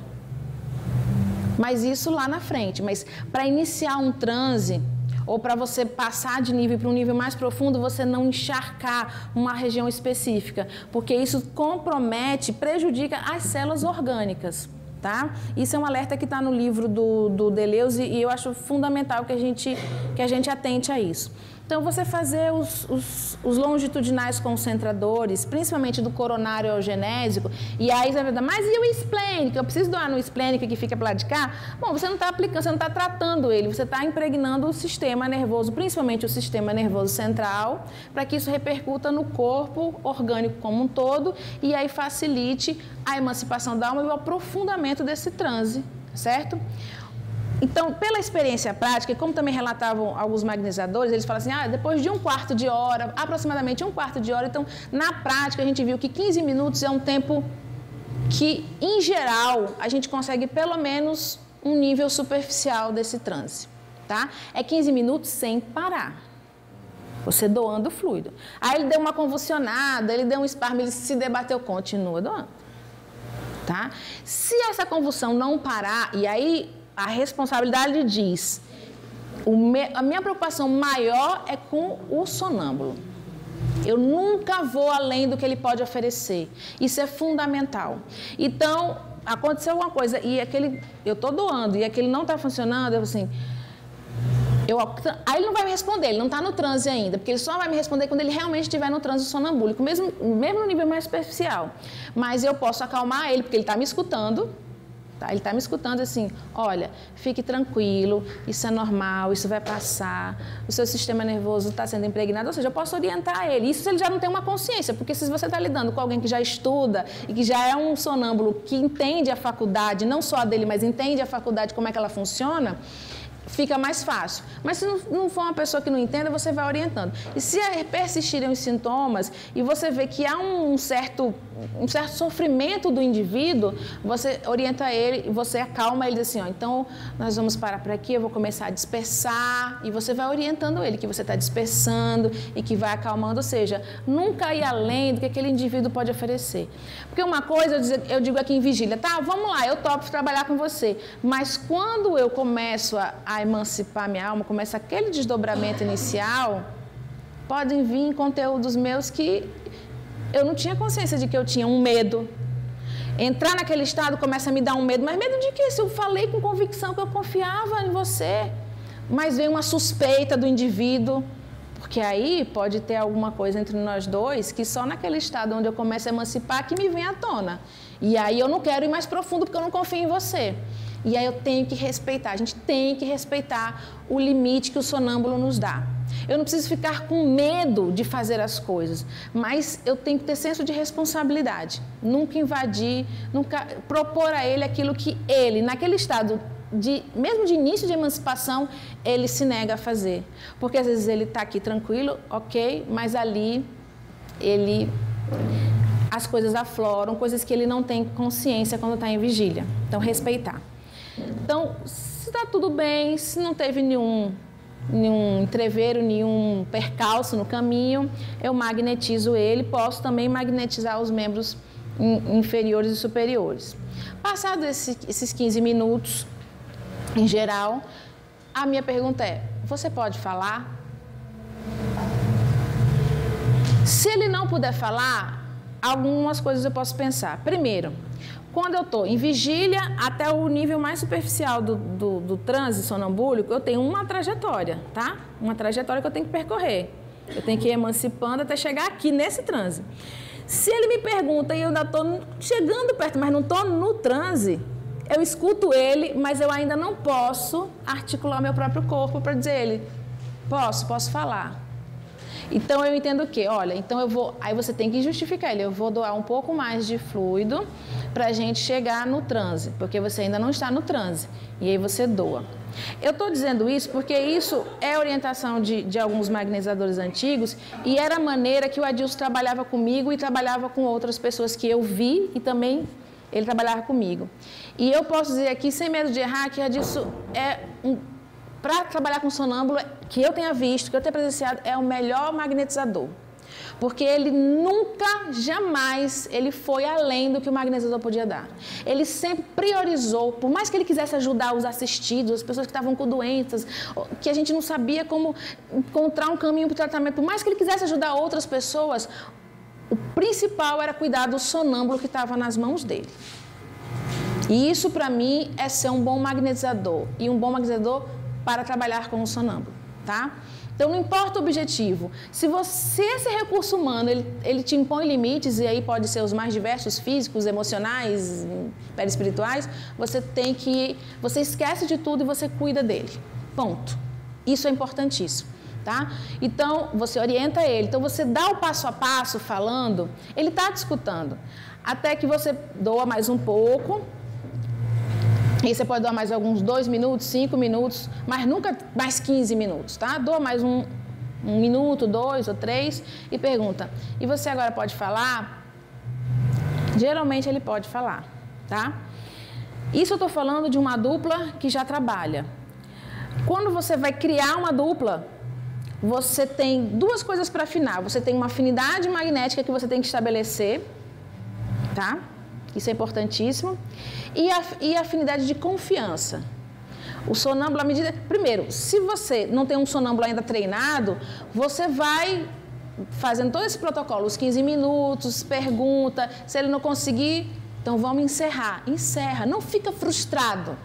S1: Mas isso lá na frente. Mas para iniciar um transe, ou para você passar de nível para um nível mais profundo, você não encharcar uma região específica, porque isso compromete, prejudica as células orgânicas. tá? Isso é um alerta que está no livro do Deleuze e eu acho fundamental que a gente atente a isso. Então, você fazer os longitudinais concentradores, principalmente do coronário ao genésico, e aí você vai falar, mas e o esplênico? Eu preciso doar no esplênico que fica para lá de cá? Bom, você não está aplicando, você não está tratando ele, você está impregnando o sistema nervoso, principalmente o sistema nervoso central, para que isso repercuta no corpo orgânico como um todo, e aí facilite a emancipação da alma e o aprofundamento desse transe, certo? Então, pela experiência prática, e como também relatavam alguns magnetizadores, eles falam assim, depois de 1/4 de hora, aproximadamente 1/4 de hora, então, na prática, a gente viu que 15 minutos é um tempo que, em geral, a gente consegue pelo menos um nível superficial desse transe, tá? É 15 minutos sem parar, você doando o fluido. Aí ele deu uma convulsionada, ele deu um espasmo, ele se debateu, continua doando, tá? Se essa convulsão não parar, e aí a responsabilidade diz, a minha preocupação maior é com o sonâmbulo. Eu nunca vou além do que ele pode oferecer. Isso é fundamental. Então, aconteceu alguma coisa e eu estou doando e aquele não está funcionando, eu assim... aí ele não vai me responder, ele não está no transe ainda, porque ele só vai me responder quando ele realmente estiver no transe sonambúlico, mesmo no nível mais superficial. Mas eu posso acalmar ele, porque ele está me escutando. Tá? Ele está me escutando assim, olha, fique tranquilo, isso é normal, isso vai passar, o seu sistema nervoso está sendo impregnado, ou seja, eu posso orientar ele. Isso se ele já não tem uma consciência, porque se você está lidando com alguém que já estuda e que já é um sonâmbulo que entende a faculdade, não só a dele, mas entende a faculdade, como é que ela funciona, fica mais fácil. Mas se não for uma pessoa que não entenda, você vai orientando. E se persistirem os sintomas e você vê que há um certo sofrimento do indivíduo, você orienta ele, você acalma ele, diz assim, então nós vamos parar por aqui, eu vou começar a dispersar, e você vai orientando ele que você está dispersando e que vai acalmando, ou seja, nunca ir além do que aquele indivíduo pode oferecer. Porque uma coisa, eu digo aqui em vigília, tá, vamos lá, eu topo trabalhar com você, mas quando eu começo a emancipar minha alma, começa aquele desdobramento inicial, podem vir conteúdos meus que eu não tinha consciência de que eu tinha um medo. Entrar naquele estado começa a me dar um medo, mas medo de quê? Se eu falei com convicção que eu confiava em você, mas vem uma suspeita do indivíduo, porque aí pode ter alguma coisa entre nós dois que só naquele estado onde eu começo a emancipar que me vem à tona. E aí eu não quero ir mais profundo porque eu não confio em você. E aí eu tenho que respeitar, a gente tem que respeitar o limite que o sonâmbulo nos dá. Eu não preciso ficar com medo de fazer as coisas, mas eu tenho que ter senso de responsabilidade. Nunca invadir, nunca propor a ele aquilo que ele, naquele estado, mesmo de início de emancipação, ele se nega a fazer. Porque às vezes ele está aqui tranquilo, ok, mas ali as coisas afloram, coisas que ele não tem consciência quando está em vigília. Então, respeitar. Então, se está tudo bem, se não teve nenhum entreveiro, nenhum percalço no caminho, eu magnetizo ele, posso também magnetizar os membros inferiores e superiores. Passados esses 15 minutos, em geral, a minha pergunta é, você pode falar? Se ele não puder falar, algumas coisas eu posso pensar. Primeiro, quando eu estou em vigília, até o nível mais superficial do transe sonambúlico, eu tenho uma trajetória, tá? Uma trajetória que eu tenho que percorrer. Eu tenho que ir emancipando até chegar aqui nesse transe. Se ele me pergunta e eu ainda estou chegando perto, mas não estou no transe, eu escuto ele, mas eu ainda não posso articular o meu próprio corpo para dizer ele, posso falar. Então, eu entendo o quê? Olha, então aí você tem que justificar ele, eu vou doar um pouco mais de fluido para a gente chegar no transe, porque você ainda não está no transe, e aí você doa. Eu estou dizendo isso porque isso é orientação de alguns magnetizadores antigos e era a maneira que o Adilson trabalhava comigo e trabalhava com outras pessoas que eu vi e também ele trabalhava comigo. E eu posso dizer aqui, sem medo de errar, que o Adilson para trabalhar com sonâmbulo, que eu tenha visto, que eu tenha presenciado, é o melhor magnetizador. Porque ele nunca, jamais, ele foi além do que o magnetizador podia dar. Ele sempre priorizou, por mais que ele quisesse ajudar os assistidos, as pessoas que estavam com doenças, que a gente não sabia como encontrar um caminho para o tratamento, por mais que ele quisesse ajudar outras pessoas, o principal era cuidar do sonâmbulo que estava nas mãos dele. E isso, para mim, é ser um bom magnetizador. E um bom magnetizador para trabalhar com o sonâmbulo, tá? Então, não importa o objetivo. Se esse recurso humano, ele te impõe limites, e aí pode ser os mais diversos, físicos, emocionais, perispirituais, você esquece de tudo e você cuida dele. Ponto. Isso é importantíssimo, tá? Então, você orienta ele. Então, você dá o passo a passo falando, ele está te escutando. Até que você doa mais um pouco. E você pode doar mais alguns 2 minutos, 5 minutos, mas nunca mais 15 minutos, tá? Doa mais um minuto, 2 ou 3 e pergunta: e você agora pode falar? Geralmente ele pode falar, tá? Isso eu estou falando de uma dupla que já trabalha. Quando você vai criar uma dupla, você tem 2 coisas para afinar. Você tem uma afinidade magnética que você tem que estabelecer, tá? Isso é importantíssimo. E a afinidade de confiança. O sonâmbulo, à medida... Primeiro, se você não tem um sonâmbulo ainda treinado, você vai fazendo todo esse protocolo, os 15 minutos, pergunta. Se ele não conseguir, então vamos encerrar. Encerra, não fica frustrado.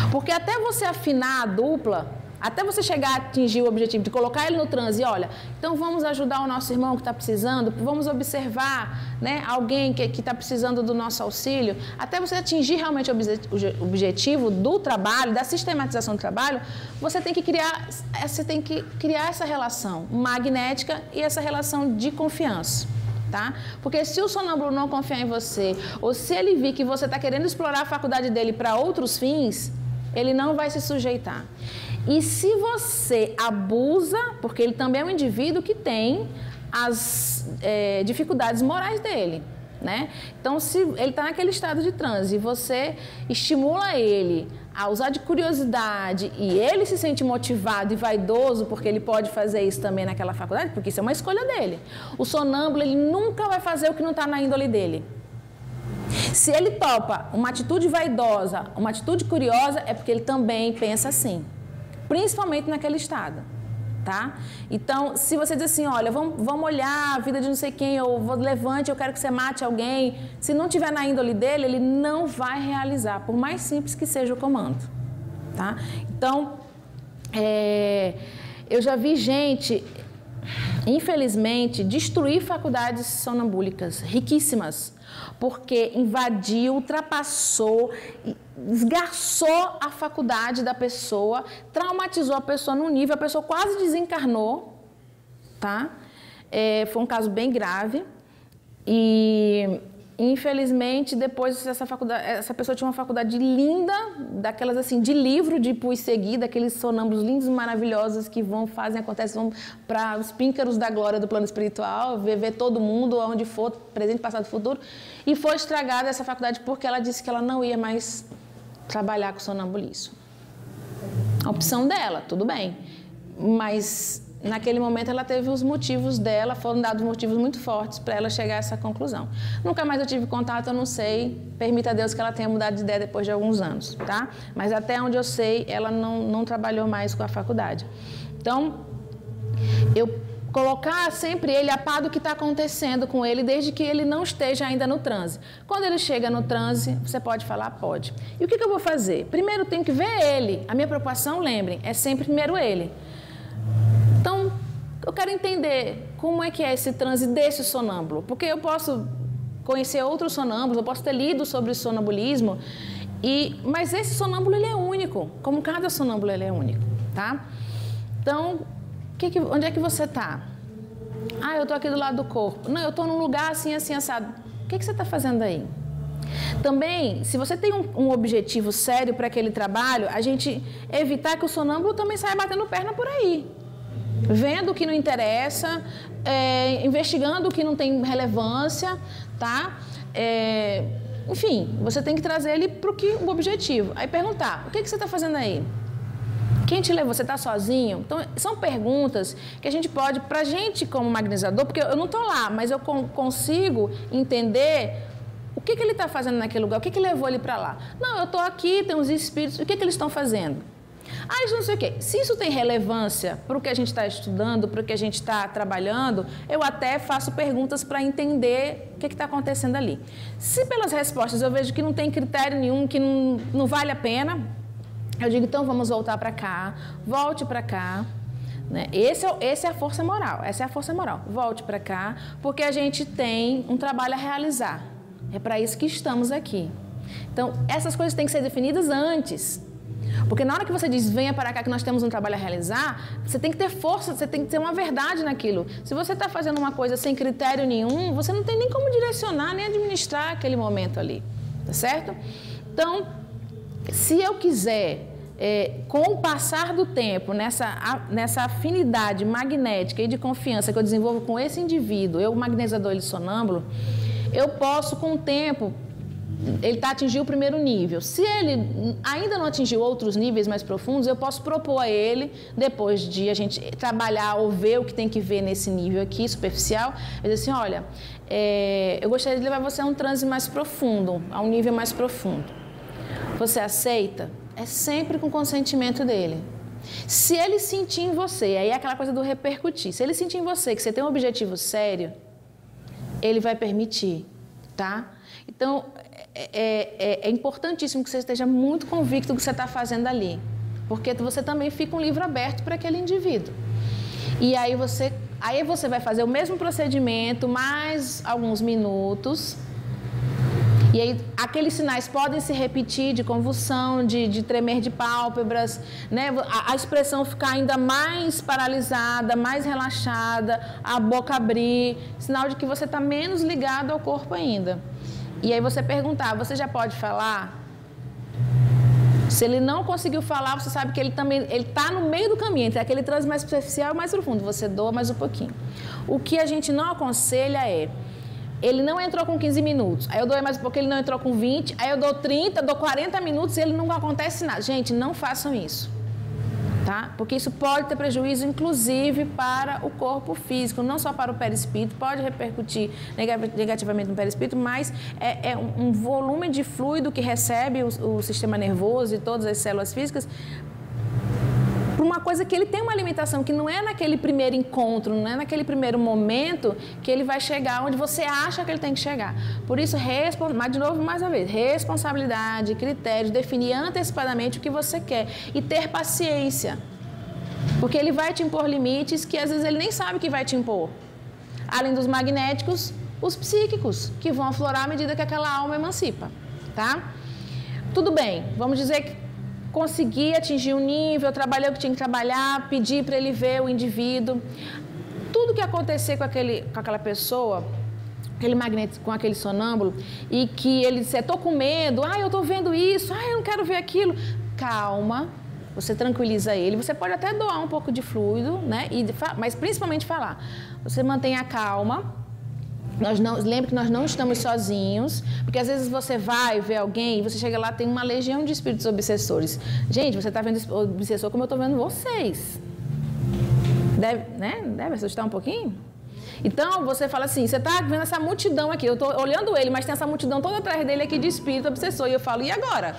S1: Porque até você afinar a dupla, até você chegar a atingir o objetivo de colocar ele no transe, olha, então vamos ajudar o nosso irmão que está precisando, vamos observar, né, alguém que está precisando do nosso auxílio, até você atingir realmente o objetivo do trabalho, da sistematização do trabalho, você tem que criar essa relação magnética e essa relação de confiança. Tá? Porque se o sonâmbulo não confiar em você, ou se ele vir que você está querendo explorar a faculdade dele para outros fins, ele não vai se sujeitar. E se você abusa, porque ele também é um indivíduo que tem as dificuldades morais dele, né? Então, se ele está naquele estado de transe e você estimula ele a usar de curiosidade e ele se sente motivado e vaidoso porque ele pode fazer isso também naquela faculdade, porque isso é uma escolha dele. O sonâmbulo, ele nunca vai fazer o que não está na índole dele. Se ele topa uma atitude vaidosa, uma atitude curiosa, é porque ele também pensa assim, principalmente naquele estado, tá? Então, se você diz assim, olha, vamos olhar a vida de não sei quem, ou levante, eu quero que você mate alguém, se não tiver na índole dele, ele não vai realizar, por mais simples que seja o comando, tá? Então, eu já vi gente, infelizmente, destruir faculdades sonambúlicas riquíssimas, porque invadiu, ultrapassou, esgarçou a faculdade da pessoa, traumatizou a pessoa num nível, a pessoa quase desencarnou, tá? Foi um caso bem grave e, infelizmente, depois essa pessoa tinha uma faculdade linda, daquelas assim, de livro de pus seguir, daqueles sonâmbulos lindos e maravilhosos que acontecem, vão para os píncaros da glória do plano espiritual, ver todo mundo, onde for, presente, passado, futuro, e foi estragada essa faculdade porque ela disse que ela não ia mais trabalhar com sonambulismo. A opção dela, tudo bem, mas naquele momento ela teve os motivos dela, foram dados motivos muito fortes para ela chegar a essa conclusão. Nunca mais eu tive contato, eu não sei, permita a Deus que ela tenha mudado de ideia depois de alguns anos, tá? Mas até onde eu sei, ela não trabalhou mais com a faculdade. Então, eu colocar sempre ele a par do que está acontecendo com ele, desde que ele não esteja ainda no transe. Quando ele chega no transe, você pode falar? Pode. E o que eu vou fazer? Primeiro, eu tenho que ver ele. A minha preocupação, lembrem, é sempre primeiro ele. Então, eu quero entender como é que é esse transe desse sonâmbulo, porque eu posso conhecer outros sonâmbulos, eu posso ter lido sobre sonambulismo, mas esse sonâmbulo ele é único, como cada sonâmbulo ele é único, tá? Então, onde é que você está? Ah, eu estou aqui do lado do corpo. Não, eu estou num lugar assim, assim, assado. O que você está fazendo aí? Também, se você tem um objetivo sério para aquele trabalho, a gente evitar que o sonâmbulo também saia batendo perna por aí. Vendo o que não interessa, investigando o que não tem relevância, tá? Enfim, você tem que trazer ele para o objetivo. Aí perguntar, o que você está fazendo aí? Quem te levou? Você está sozinho? Então, são perguntas que a gente pode, para a gente como magnetizador, porque eu não estou lá, mas eu consigo entender o que ele está fazendo naquele lugar, o que levou ele para lá. Não, eu estou aqui, tem uns espíritos, o que eles estão fazendo? Ah, isso não sei o quê. Se isso tem relevância para o que a gente está estudando, para o que a gente está trabalhando, eu até faço perguntas para entender o que está acontecendo ali. Se pelas respostas eu vejo que não tem critério nenhum, que não vale a pena, eu digo, então vamos voltar para cá, volte para cá. Né? Essa é a força moral, essa é a força moral. Volte para cá, porque a gente tem um trabalho a realizar. É para isso que estamos aqui. Então, essas coisas têm que ser definidas antes. Porque na hora que você diz, venha para cá que nós temos um trabalho a realizar, você tem que ter força, você tem que ter uma verdade naquilo. Se você está fazendo uma coisa sem critério nenhum, você não tem nem como direcionar, nem administrar aquele momento ali. Tá certo? Então, se eu quiser... com o passar do tempo, nessa afinidade magnética e de confiança que eu desenvolvo com esse indivíduo, eu, magnetizador ele sonâmbulo, eu posso, com o tempo, ele atingiu o primeiro nível. Se ele ainda não atingiu outros níveis mais profundos, eu posso propor a ele, depois de a gente trabalhar ou ver o que tem que ver nesse nível aqui, superficial, eu dizer assim, olha, eu gostaria de levar você a um transe mais profundo, a um nível mais profundo. Você aceita? É sempre com consentimento dele. Se ele sentir em você, aí é aquela coisa do repercutir, se ele sentir em você que você tem um objetivo sério, ele vai permitir, tá? Então, é importantíssimo que você esteja muito convicto do que você está fazendo ali, porque você também fica um livro aberto para aquele indivíduo. E aí você vai fazer o mesmo procedimento, mais alguns minutos. E aí, aqueles sinais podem se repetir de convulsão, de tremer de pálpebras, né? A expressão ficar ainda mais paralisada, mais relaxada, a boca abrir, sinal de que você está menos ligado ao corpo ainda. E aí você perguntar, você já pode falar? Se ele não conseguiu falar, você sabe que ele está no meio do caminho, entre aquele transe mais superficial e mais profundo, você doa mais um pouquinho. O que a gente não aconselha é... Ele não entrou com 15 minutos, aí eu dou mais um pouco, ele não entrou com 20, aí eu dou 30, dou 40 minutos e ele não acontece nada. Gente, não façam isso, tá? Porque isso pode ter prejuízo, inclusive, para o corpo físico, não só para o perispírito, pode repercutir negativamente no perispírito, mas é um volume de fluido que recebe o sistema nervoso e todas as células físicas, por uma coisa que ele tem uma limitação, que não é naquele primeiro encontro, não é naquele primeiro momento que ele vai chegar onde você acha que ele tem que chegar. Por isso, mas de novo, mais uma vez, responsabilidade, critérios, definir antecipadamente o que você quer e ter paciência. Porque ele vai te impor limites que às vezes ele nem sabe que vai te impor. Além dos magnéticos, os psíquicos, que vão aflorar à medida que aquela alma emancipa, tá? Tudo bem, vamos dizer que consegui atingir um nível, eu trabalhei o que tinha que trabalhar, pedi para ele ver o indivíduo. Tudo que acontecer com aquela pessoa, aquele magnético, com aquele sonâmbulo, e que ele disser, estou com medo, eu estou vendo isso, eu não quero ver aquilo. Calma, você tranquiliza ele, você pode até doar um pouco de fluido, né? Mas principalmente falar. Você mantém a calma. Lembre que nós não estamos sozinhos, porque às vezes você vai ver alguém e você chega lá, tem uma legião de espíritos obsessores. Gente, você está vendo obsessor como eu estou vendo vocês. Deve assustar um pouquinho? Então, você fala assim, você está vendo essa multidão aqui, eu estou olhando ele, mas tem essa multidão toda atrás dele aqui de espírito obsessor. E eu falo, e agora?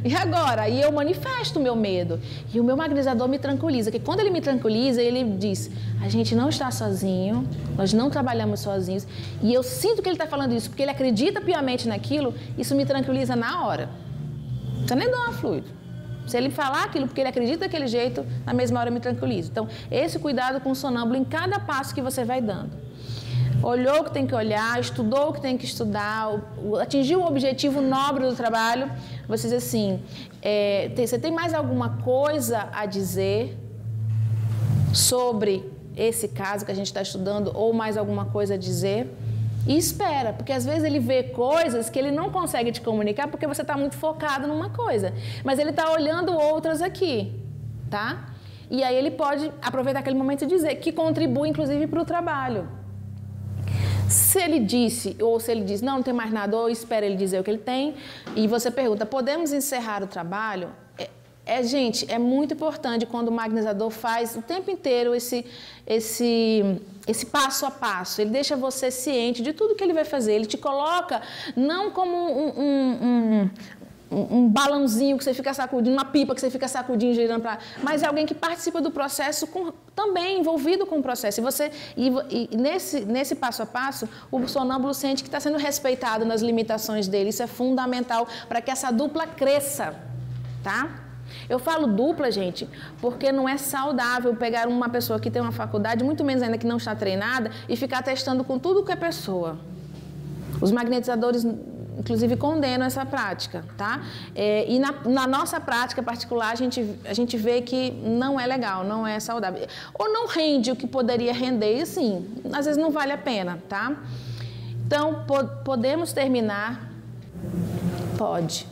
S1: E agora? E eu manifesto o meu medo. E o meu magnetizador me tranquiliza, que quando ele me tranquiliza, ele diz, a gente não está sozinho, nós não trabalhamos sozinhos. E eu sinto que ele está falando isso, porque ele acredita piamente naquilo, isso me tranquiliza na hora. Não precisa nem doar fluido. Se ele falar aquilo porque ele acredita daquele jeito, na mesma hora me tranquiliza. Então, esse cuidado com o sonâmbulo em cada passo que você vai dando. Olhou o que tem que olhar, estudou o que tem que estudar, atingiu o objetivo nobre do trabalho, você diz assim, você tem mais alguma coisa a dizer sobre esse caso que a gente está estudando, ou mais alguma coisa a dizer? E espera, porque às vezes ele vê coisas que ele não consegue te comunicar porque você está muito focado numa coisa, mas ele está olhando outras aqui, tá? E aí ele pode aproveitar aquele momento e dizer que contribui, inclusive, para o trabalho. Se ele disse, ou se ele diz, não tem mais nada, ou espera ele dizer o que ele tem, e você pergunta, podemos encerrar o trabalho? Gente, é muito importante quando o magnetizador faz o tempo inteiro esse passo a passo. Ele deixa você ciente de tudo que ele vai fazer. Ele te coloca não como um balãozinho que você fica sacudindo, uma pipa que você fica sacudindo, girando para... Mas é alguém que participa do processo, também envolvido com o processo. E nesse passo a passo, o sonâmbulo sente que está sendo respeitado nas limitações dele. Isso é fundamental para que essa dupla cresça, tá? Eu falo dupla, gente, porque não é saudável pegar uma pessoa que tem uma faculdade, muito menos ainda que não está treinada, e ficar testando com tudo que é pessoa. Os magnetizadores, inclusive, condenam essa prática, tá? E na nossa prática particular, a gente vê que não é legal, não é saudável. Ou não rende o que poderia render, e sim, às vezes não vale a pena, tá? Então, podemos terminar? Pode.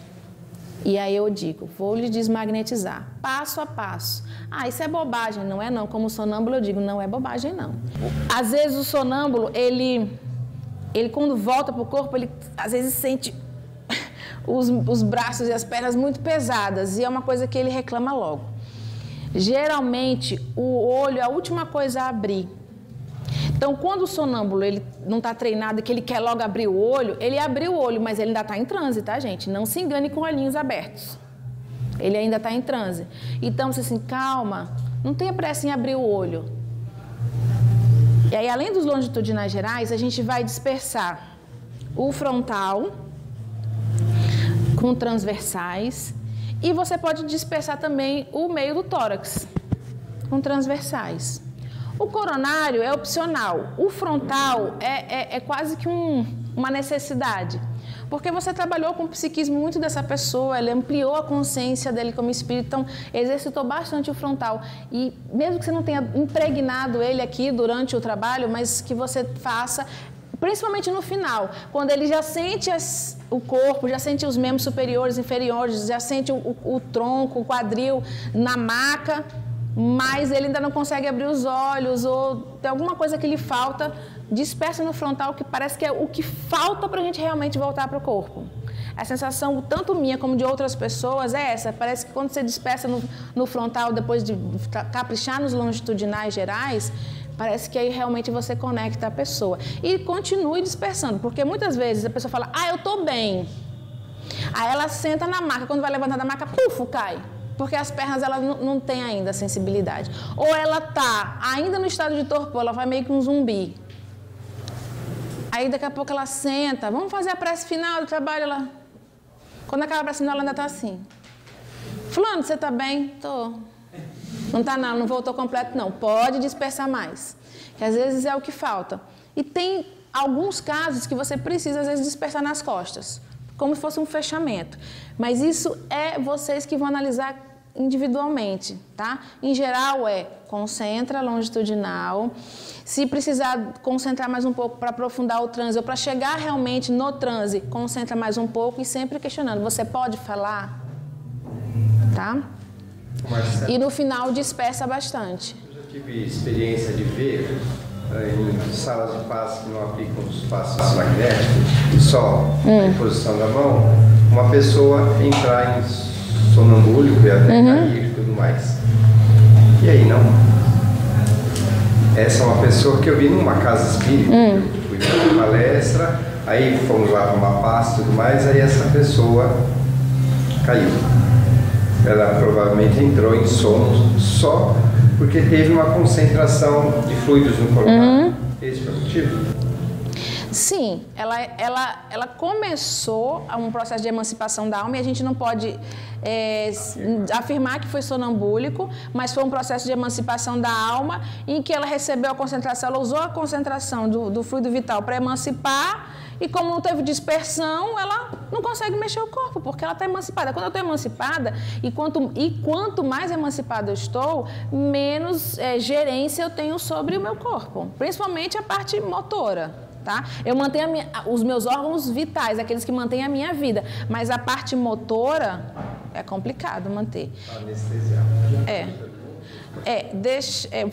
S1: E aí eu digo, vou lhe desmagnetizar, passo a passo. Ah, isso é bobagem, não é não. Como sonâmbulo eu digo, não é bobagem não. Às vezes o sonâmbulo, ele quando volta para o corpo, ele às vezes sente os braços e as pernas muito pesadas. E é uma coisa que ele reclama logo. Geralmente, o olho é a última coisa a abrir. Então, quando o sonâmbulo ele não está treinado e que ele quer logo abrir o olho, ele abriu o olho, mas ele ainda está em transe, tá, gente? Não se engane com olhinhos abertos. Ele ainda está em transe. Então, você assim, calma, não tenha pressa em abrir o olho. E aí, além dos longitudinais gerais, a gente vai dispersar o frontal com transversais e você pode dispersar também o meio do tórax com transversais. O coronário é opcional, o frontal é quase que uma necessidade, porque você trabalhou com o psiquismo muito dessa pessoa, ele ampliou a consciência dele como espírito, então exercitou bastante o frontal. E mesmo que você não tenha impregnado ele aqui durante o trabalho, mas que você faça, principalmente no final, quando ele já sente o corpo, já sente os membros superiores, inferiores, já sente o tronco, o quadril na maca, mas ele ainda não consegue abrir os olhos ou tem alguma coisa que lhe falta, dispersa no frontal, que parece que é o que falta para a gente realmente voltar para o corpo. A sensação, tanto minha como de outras pessoas, é essa. Parece que quando você dispersa no frontal, depois de caprichar nos longitudinais gerais, parece que aí realmente você conecta a pessoa. E continue dispersando, porque muitas vezes a pessoa fala, eu estou bem. Aí ela senta na maca, quando vai levantar da maca, puf, cai. Porque as pernas ela não têm ainda sensibilidade. Ou ela está ainda no estado de torpor, ela vai meio que um zumbi. Aí daqui a pouco ela senta, vamos fazer a prece final do trabalho. Quando acaba a prece final, ela ainda está assim. Fulano, você está bem? Tô. Não está não voltou completo não. Pode dispersar mais. Que às vezes é o que falta. E tem alguns casos que você precisa às vezes dispersar nas costas, como se fosse um fechamento. Mas isso é vocês que vão analisar individualmente, tá? Em geral concentra longitudinal. Se precisar concentrar mais um pouco para aprofundar o transe ou para chegar realmente no transe, concentra mais um pouco e sempre questionando. Você pode falar? Tá?
S2: Marcelo,
S1: e no final dispersa bastante.
S2: Eu já tive experiência de ver em salas de passe que não aplicam os passos magnéticos, só em posição da mão, uma pessoa entrar em sonambúlico e até cair e tudo mais. E aí, não? Essa é uma pessoa que eu vi numa casa espírita, eu fui numa palestra, aí fomos lá para uma passe e tudo mais, aí essa pessoa caiu. Ela provavelmente entrou em sono só porque teve uma concentração de fluidos no coronário. Esse foi o motivo?
S1: Sim, ela começou um processo de emancipação da alma e a gente não pode afirmar que foi sonambúlico, mas foi um processo de emancipação da alma em que ela recebeu a concentração, ela usou a concentração do fluido vital para emancipar e como não teve dispersão, ela não consegue mexer o corpo, porque ela está emancipada. Quando eu estou emancipada, e quanto mais emancipada eu estou, menos gerência eu tenho sobre o meu corpo, principalmente a parte motora. Tá? Eu mantenho os meus órgãos vitais, aqueles que mantêm a minha vida, mas a parte motora é complicado manter.
S2: Anestesiar.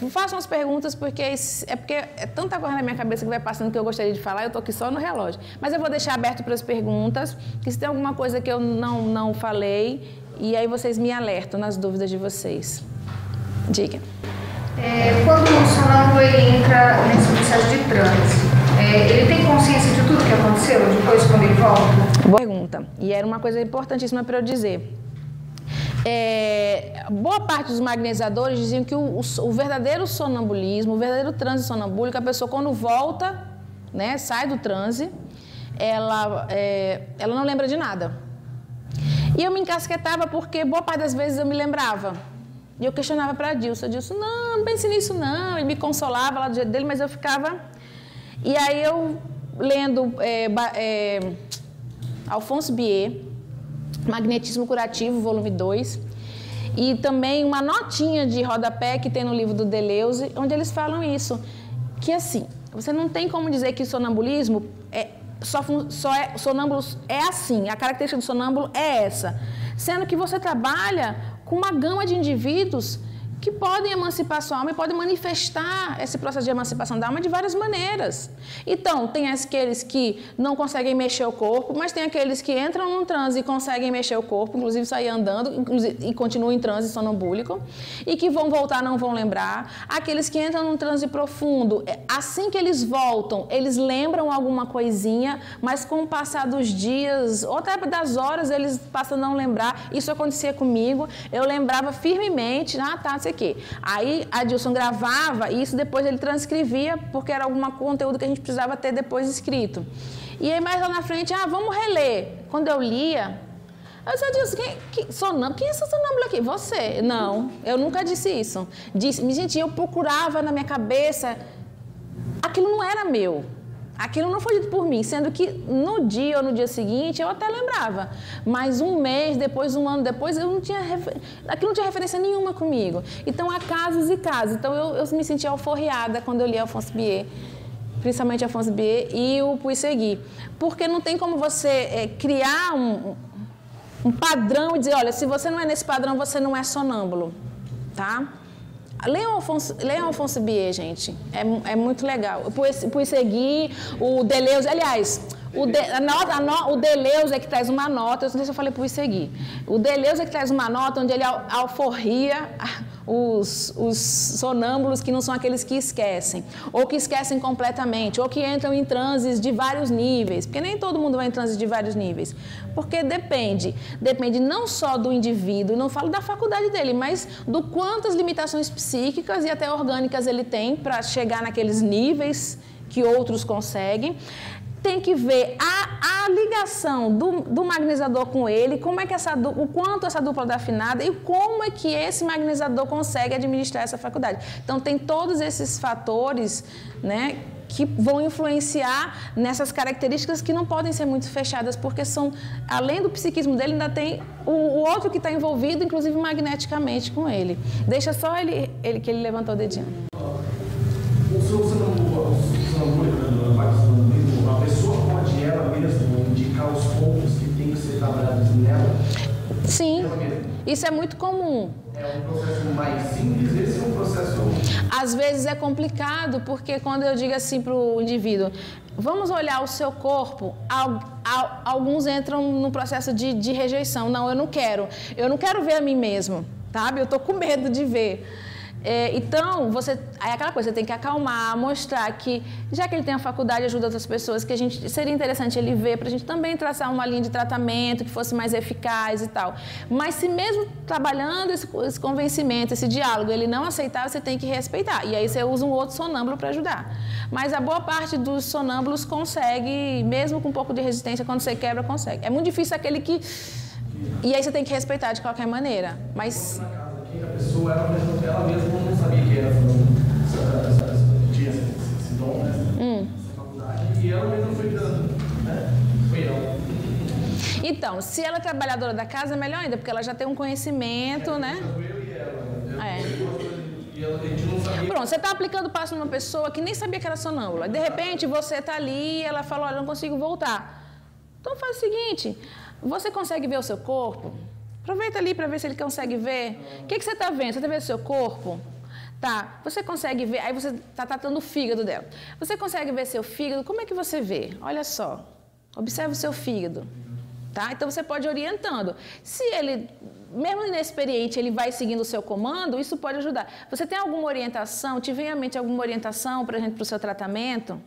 S1: Façam as perguntas, porque é tanta coisa na minha cabeça que vai passando que eu gostaria de falar, eu estou aqui só no relógio. Mas eu vou deixar aberto para as perguntas, que se tem alguma coisa que eu não falei, e aí vocês me alertam nas dúvidas de vocês. Diga.
S3: Quando o sonâmbulo entra nesse processo de transe, ele tem consciência de tudo que aconteceu depois quando ele volta?
S1: Boa pergunta. E era uma coisa importantíssima para eu dizer. Boa parte dos magnetizadores diziam que o verdadeiro sonambulismo, o verdadeiro transe sonambúlico, a pessoa quando volta, né, sai do transe, ela não lembra de nada. E eu me encasquetava porque boa parte das vezes eu me lembrava. E eu questionava para Adilson, não pense nisso não. Ele me consolava lá do jeito dele, mas eu ficava... E aí eu lendo Alphonse Bier, Magnetismo Curativo, volume 2, e também uma notinha de rodapé que tem no livro do Deleuze, onde eles falam isso, que assim, você não tem como dizer que sonambulismo sonâmbulo é assim, a característica do sonâmbulo é essa, sendo que você trabalha com uma gama de indivíduos que podem emancipar sua alma e podem manifestar esse processo de emancipação da alma de várias maneiras. Então, tem aqueles que não conseguem mexer o corpo, mas tem aqueles que entram num transe e conseguem mexer o corpo, inclusive sair andando, e continuam em transe sonambúlico, e que vão voltar, não vão lembrar. Aqueles que entram num transe profundo, assim que eles voltam, eles lembram alguma coisinha, mas com o passar dos dias, ou até das horas, eles passam a não lembrar. Isso acontecia comigo, eu lembrava firmemente, aqui. Aí Adilson gravava e isso depois ele transcrevia, porque era algum conteúdo que a gente precisava ter depois escrito. E aí mais lá na frente, vamos reler. Quando eu lia, eu disse, Adilson, quem é esse sonâmbulo aqui? Você. Não, eu nunca disse isso. Gente, eu procurava na minha cabeça, aquilo não era meu. Aquilo não foi dito por mim, sendo que no dia ou no dia seguinte eu até lembrava. Mas um mês depois, um ano depois, aquilo não tinha referência nenhuma comigo. Então há casos e casos. Então eu me senti alforriada quando eu li Alphonse Bier, principalmente Alphonse Bier e o Puisegui. Porque não tem como você criar um padrão e dizer, olha, se você não é nesse padrão, você não é sonâmbulo, tá? Leiam Alphonse Bier, gente. É muito legal. O Puisegui, o Deleuze, aliás, o Deleuze é que traz uma nota, eu não sei se eu falei Puisegui. O Deleuze é que traz uma nota onde ele alforria os sonâmbulos que não são aqueles que esquecem, ou que esquecem completamente, ou que entram em transes de vários níveis, porque nem todo mundo vai em transes de vários níveis, porque depende não só do indivíduo, não falo da faculdade dele, mas do quantas limitações psíquicas e até orgânicas ele tem para chegar naqueles níveis que outros conseguem. Tem que ver a ligação do magnetizador com ele, como é que o quanto essa dupla está afinada e como é que esse magnetizador consegue administrar essa faculdade. Então, tem todos esses fatores, né, que vão influenciar nessas características que não podem ser muito fechadas, porque são, além do psiquismo dele, ainda tem o outro que está envolvido, inclusive magneticamente com ele. Deixa só que ele levantou o dedinho.
S4: A pessoa pode ela mesma indicar os pontos que tem que ser trabalhados nela?
S1: Sim, isso é muito comum.
S4: É um processo mais simples, esse é um processo...
S1: Às vezes é complicado, porque quando eu digo assim para o indivíduo, vamos olhar o seu corpo, alguns entram no processo de rejeição. Não, eu não quero ver a mim mesmo, sabe? Eu estou com medo de ver. Então, aí aquela coisa, você tem que acalmar, mostrar que, já que ele tem a faculdade, ajuda outras pessoas, que seria interessante ele ver, para a gente também traçar uma linha de tratamento que fosse mais eficaz e tal. Mas se mesmo trabalhando esse convencimento, esse diálogo, ele não aceitar, você tem que respeitar. E aí você usa um outro sonâmbulo para ajudar. Mas a boa parte dos sonâmbulos consegue, mesmo com um pouco de resistência, quando você quebra, consegue. É muito difícil aquele que... E aí você tem que respeitar de qualquer maneira. Mas...
S4: A pessoa, ela mesma não sabia que era tinha esse dom, né? Essa faculdade, e ela mesma foi dando, né? Foi não.
S1: Então, se ela é trabalhadora da casa, é melhor ainda, porque ela já tem um conhecimento, né?
S4: Eu e ela. E a gente não sabia.
S1: Pronto, você está aplicando passo numa pessoa que nem sabia que era sonâmbula. De repente, você está ali e ela fala, olha, eu não consigo voltar. Então, faz o seguinte, você consegue ver o seu corpo? Aproveita ali para ver se ele consegue ver. O que você está vendo? Você está vendo o seu corpo? Tá, você consegue ver, aí você está tratando o fígado dela. Você consegue ver seu fígado? Como é que você vê? Olha só, observe o seu fígado. Tá? Então você pode ir orientando. Se ele mesmo inexperiente, ele vai seguindo o seu comando, isso pode ajudar. Você tem alguma orientação, te vem à mente alguma orientação, por exemplo, para o seu tratamento?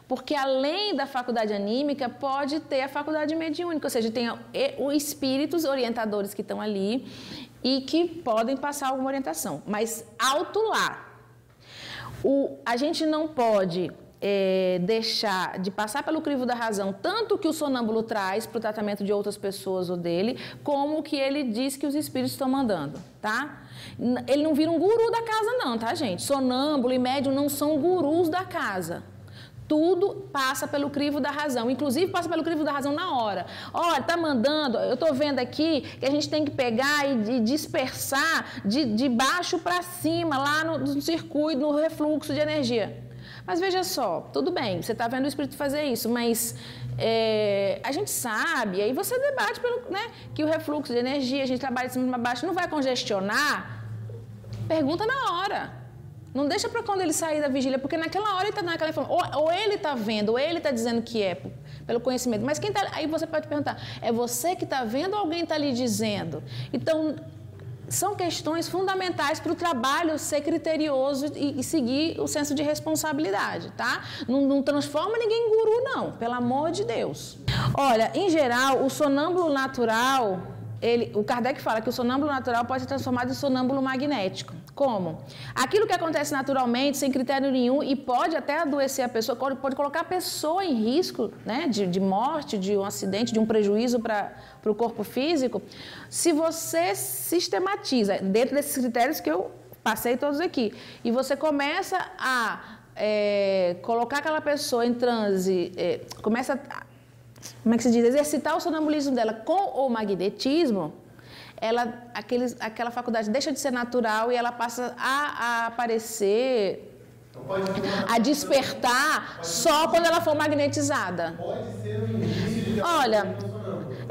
S1: Porque além da faculdade anímica, pode ter a faculdade mediúnica, ou seja, tem os espíritos orientadores que estão ali e que podem passar alguma orientação. Mas alto lá. A gente não pode deixar de passar pelo crivo da razão, tanto que o sonâmbulo traz para o tratamento de outras pessoas ou dele, como o que ele diz que os espíritos estão mandando, tá? Ele não vira um guru da casa não, tá, gente? Sonâmbulo e médium não são gurus da casa. Tudo passa pelo crivo da razão, inclusive passa pelo crivo da razão na hora. Olha, tá mandando, eu tô vendo aqui que a gente tem que pegar e dispersar de baixo para cima, lá no circuito, no refluxo de energia. Mas veja só, tudo bem, você está vendo o espírito fazer isso, mas a gente sabe, aí você debate que o refluxo de energia, a gente trabalha de cima para baixo, não vai congestionar? Pergunta na hora. Não deixa para quando ele sair da vigília, porque naquela hora ele está dando aquela informação, ou ele está vendo, ou ele está dizendo que é, pelo conhecimento. Mas quem tá, aí você pode perguntar, é você que está vendo ou alguém está lhe dizendo? Então, são questões fundamentais para o trabalho ser criterioso e seguir o senso de responsabilidade, tá? Não transforma ninguém em guru, não, pelo amor de Deus. Olha, em geral, o sonâmbulo natural, o Kardec fala que o sonâmbulo natural pode ser transformado em sonâmbulo magnético. Como? Aquilo que acontece naturalmente, sem critério nenhum, e pode até adoecer a pessoa, pode colocar a pessoa em risco, né, de morte, de um acidente, de um prejuízo para o corpo físico, se você sistematiza, dentro desses critérios que eu passei todos aqui, e você começa a colocar aquela pessoa em transe, começa a, como é que se diz, exercitar o sonambulismo dela com o magnetismo, aquela faculdade deixa de ser natural e ela passa a aparecer, a despertar só quando ela for magnetizada.
S4: Pode ser o início de...
S1: Olha,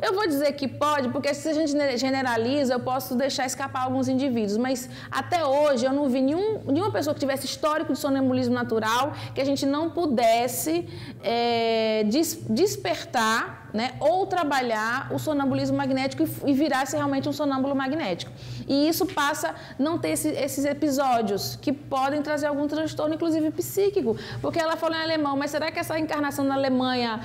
S1: eu vou dizer que pode, porque se a gente generaliza, eu posso deixar escapar alguns indivíduos, mas até hoje eu não vi nenhuma pessoa que tivesse histórico de sonambulismo natural que a gente não pudesse despertar, né, ou trabalhar o sonambulismo magnético e virasse realmente um sonâmbulo magnético. E isso passa a não ter esses episódios que podem trazer algum transtorno, inclusive psíquico, porque ela falou em alemão, mas será que essa encarnação na Alemanha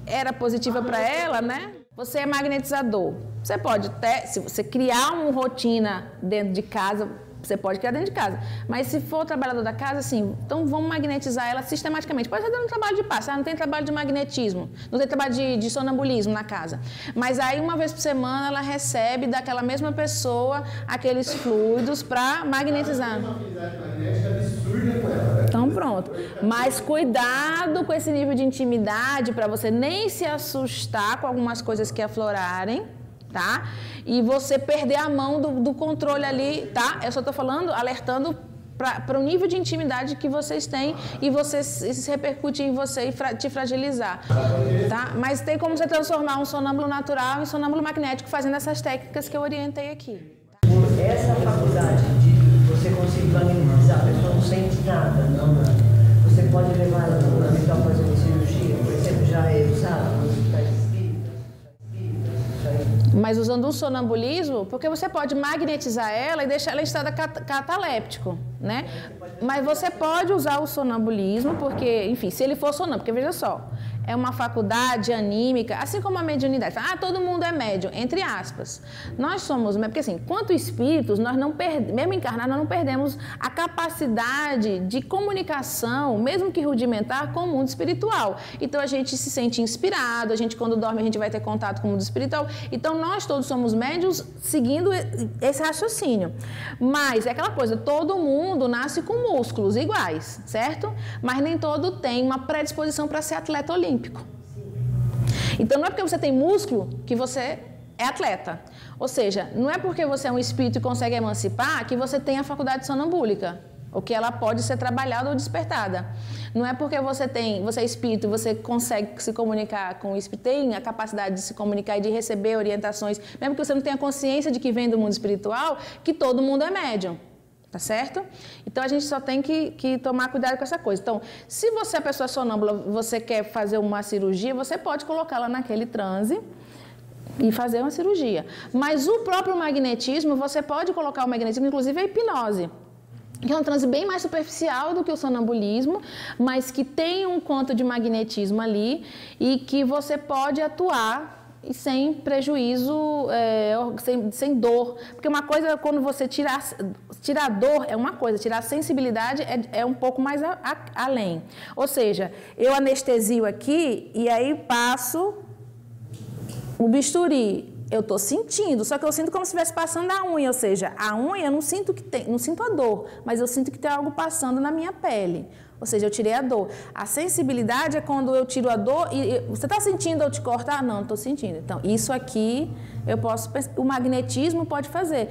S1: era positiva para ela, né? Você é magnetizador. Você pode até, se você criar uma rotina dentro de casa, você pode criar dentro de casa. Mas se for trabalhador da casa, assim, então vamos magnetizar ela sistematicamente. Pode estar dando trabalho de passe, não tem trabalho de magnetismo, não tem trabalho de sonambulismo na casa. Mas aí, uma vez por semana, ela recebe daquela mesma pessoa aqueles fluidos para magnetizar.
S4: Uma afinidade magnética absurda com ela, né?
S1: Então pronto, mas cuidado com esse nível de intimidade para você nem se assustar com algumas coisas que aflorarem, tá? E você perder a mão do controle ali, tá? Eu só estou falando, alertando para o nível de intimidade que vocês têm e isso repercute em você e te fragilizar, tá? Mas tem como você transformar um sonâmbulo natural em sonâmbulo magnético fazendo essas técnicas que eu orientei aqui.
S5: Por essa faculdade de você conseguir magnetizar, a pessoa não sente nada, não. Você pode levar ela no hospital fazer uma cirurgia, por exemplo, já é usado nos hospitais espíritas.
S1: Mas usando o sonambulismo, porque você pode magnetizar ela e deixar ela em estado cataléptico, né? Mas você pode usar o sonambulismo, porque, enfim, se ele for sonâmbulo, porque veja só, é uma faculdade anímica, assim como a mediunidade. Todo mundo é médium, entre aspas. Nós somos, porque assim, quanto espíritos, nós não perdemos, mesmo encarnados, nós não perdemos a capacidade de comunicação, mesmo que rudimentar, com o mundo espiritual. Então a gente se sente inspirado, a gente quando dorme a gente vai ter contato com o mundo espiritual. Então nós todos somos médiuns seguindo esse raciocínio. Mas é aquela coisa, todo mundo nasce com músculos iguais, certo? Mas nem todo tem uma predisposição para ser atleta olímpico. Então não é porque você tem músculo que você é atleta. Ou seja, não é porque você é um espírito e consegue emancipar que você tem a faculdade sonambúlica, ou que ela pode ser trabalhada ou despertada. Não é porque você é espírito e você consegue se comunicar com o espírito, tem a capacidade de se comunicar e de receber orientações, mesmo que você não tenha consciência de que vem do mundo espiritual, que todo mundo é médium. Tá certo? Então a gente só tem que tomar cuidado com essa coisa. Então, se você é pessoa sonâmbula, você quer fazer uma cirurgia, você pode colocá-la naquele transe, e fazer uma cirurgia. Mas o próprio magnetismo, você pode colocar o magnetismo, inclusive a hipnose, que é um transe bem mais superficial do que o sonambulismo, mas que tem um quanto de magnetismo ali e que você pode atuar e sem prejuízo, sem dor. Porque uma coisa, quando você tirar a dor é uma coisa, tirar a sensibilidade é um pouco mais além. Ou seja, eu anestesio aqui e aí passo o bisturi. Eu estou sentindo, só que eu sinto como se estivesse passando a unha, ou seja, a unha eu não sinto não sinto a dor, mas eu sinto que tem algo passando na minha pele. Ou seja, eu tirei a dor. A sensibilidade é quando eu tiro a dor e você está sentindo eu te cortar? Não, não estou sentindo. Então, isso aqui eu posso... O magnetismo pode fazer.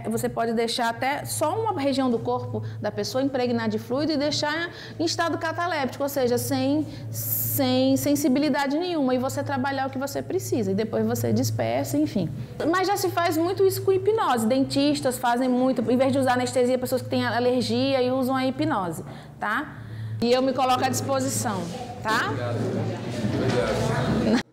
S1: Você pode deixar até só uma região do corpo da pessoa impregnar de fluido e deixar em estado cataléptico, ou seja, sem sensibilidade nenhuma. E você trabalhar o que você precisa. E depois você dispersa, enfim. Mas já se faz muito isso com hipnose. Dentistas fazem muito, em vez de usar anestesia, pessoas que têm alergia e usam a hipnose, tá? E eu me coloco à disposição, tá?
S2: Obrigado.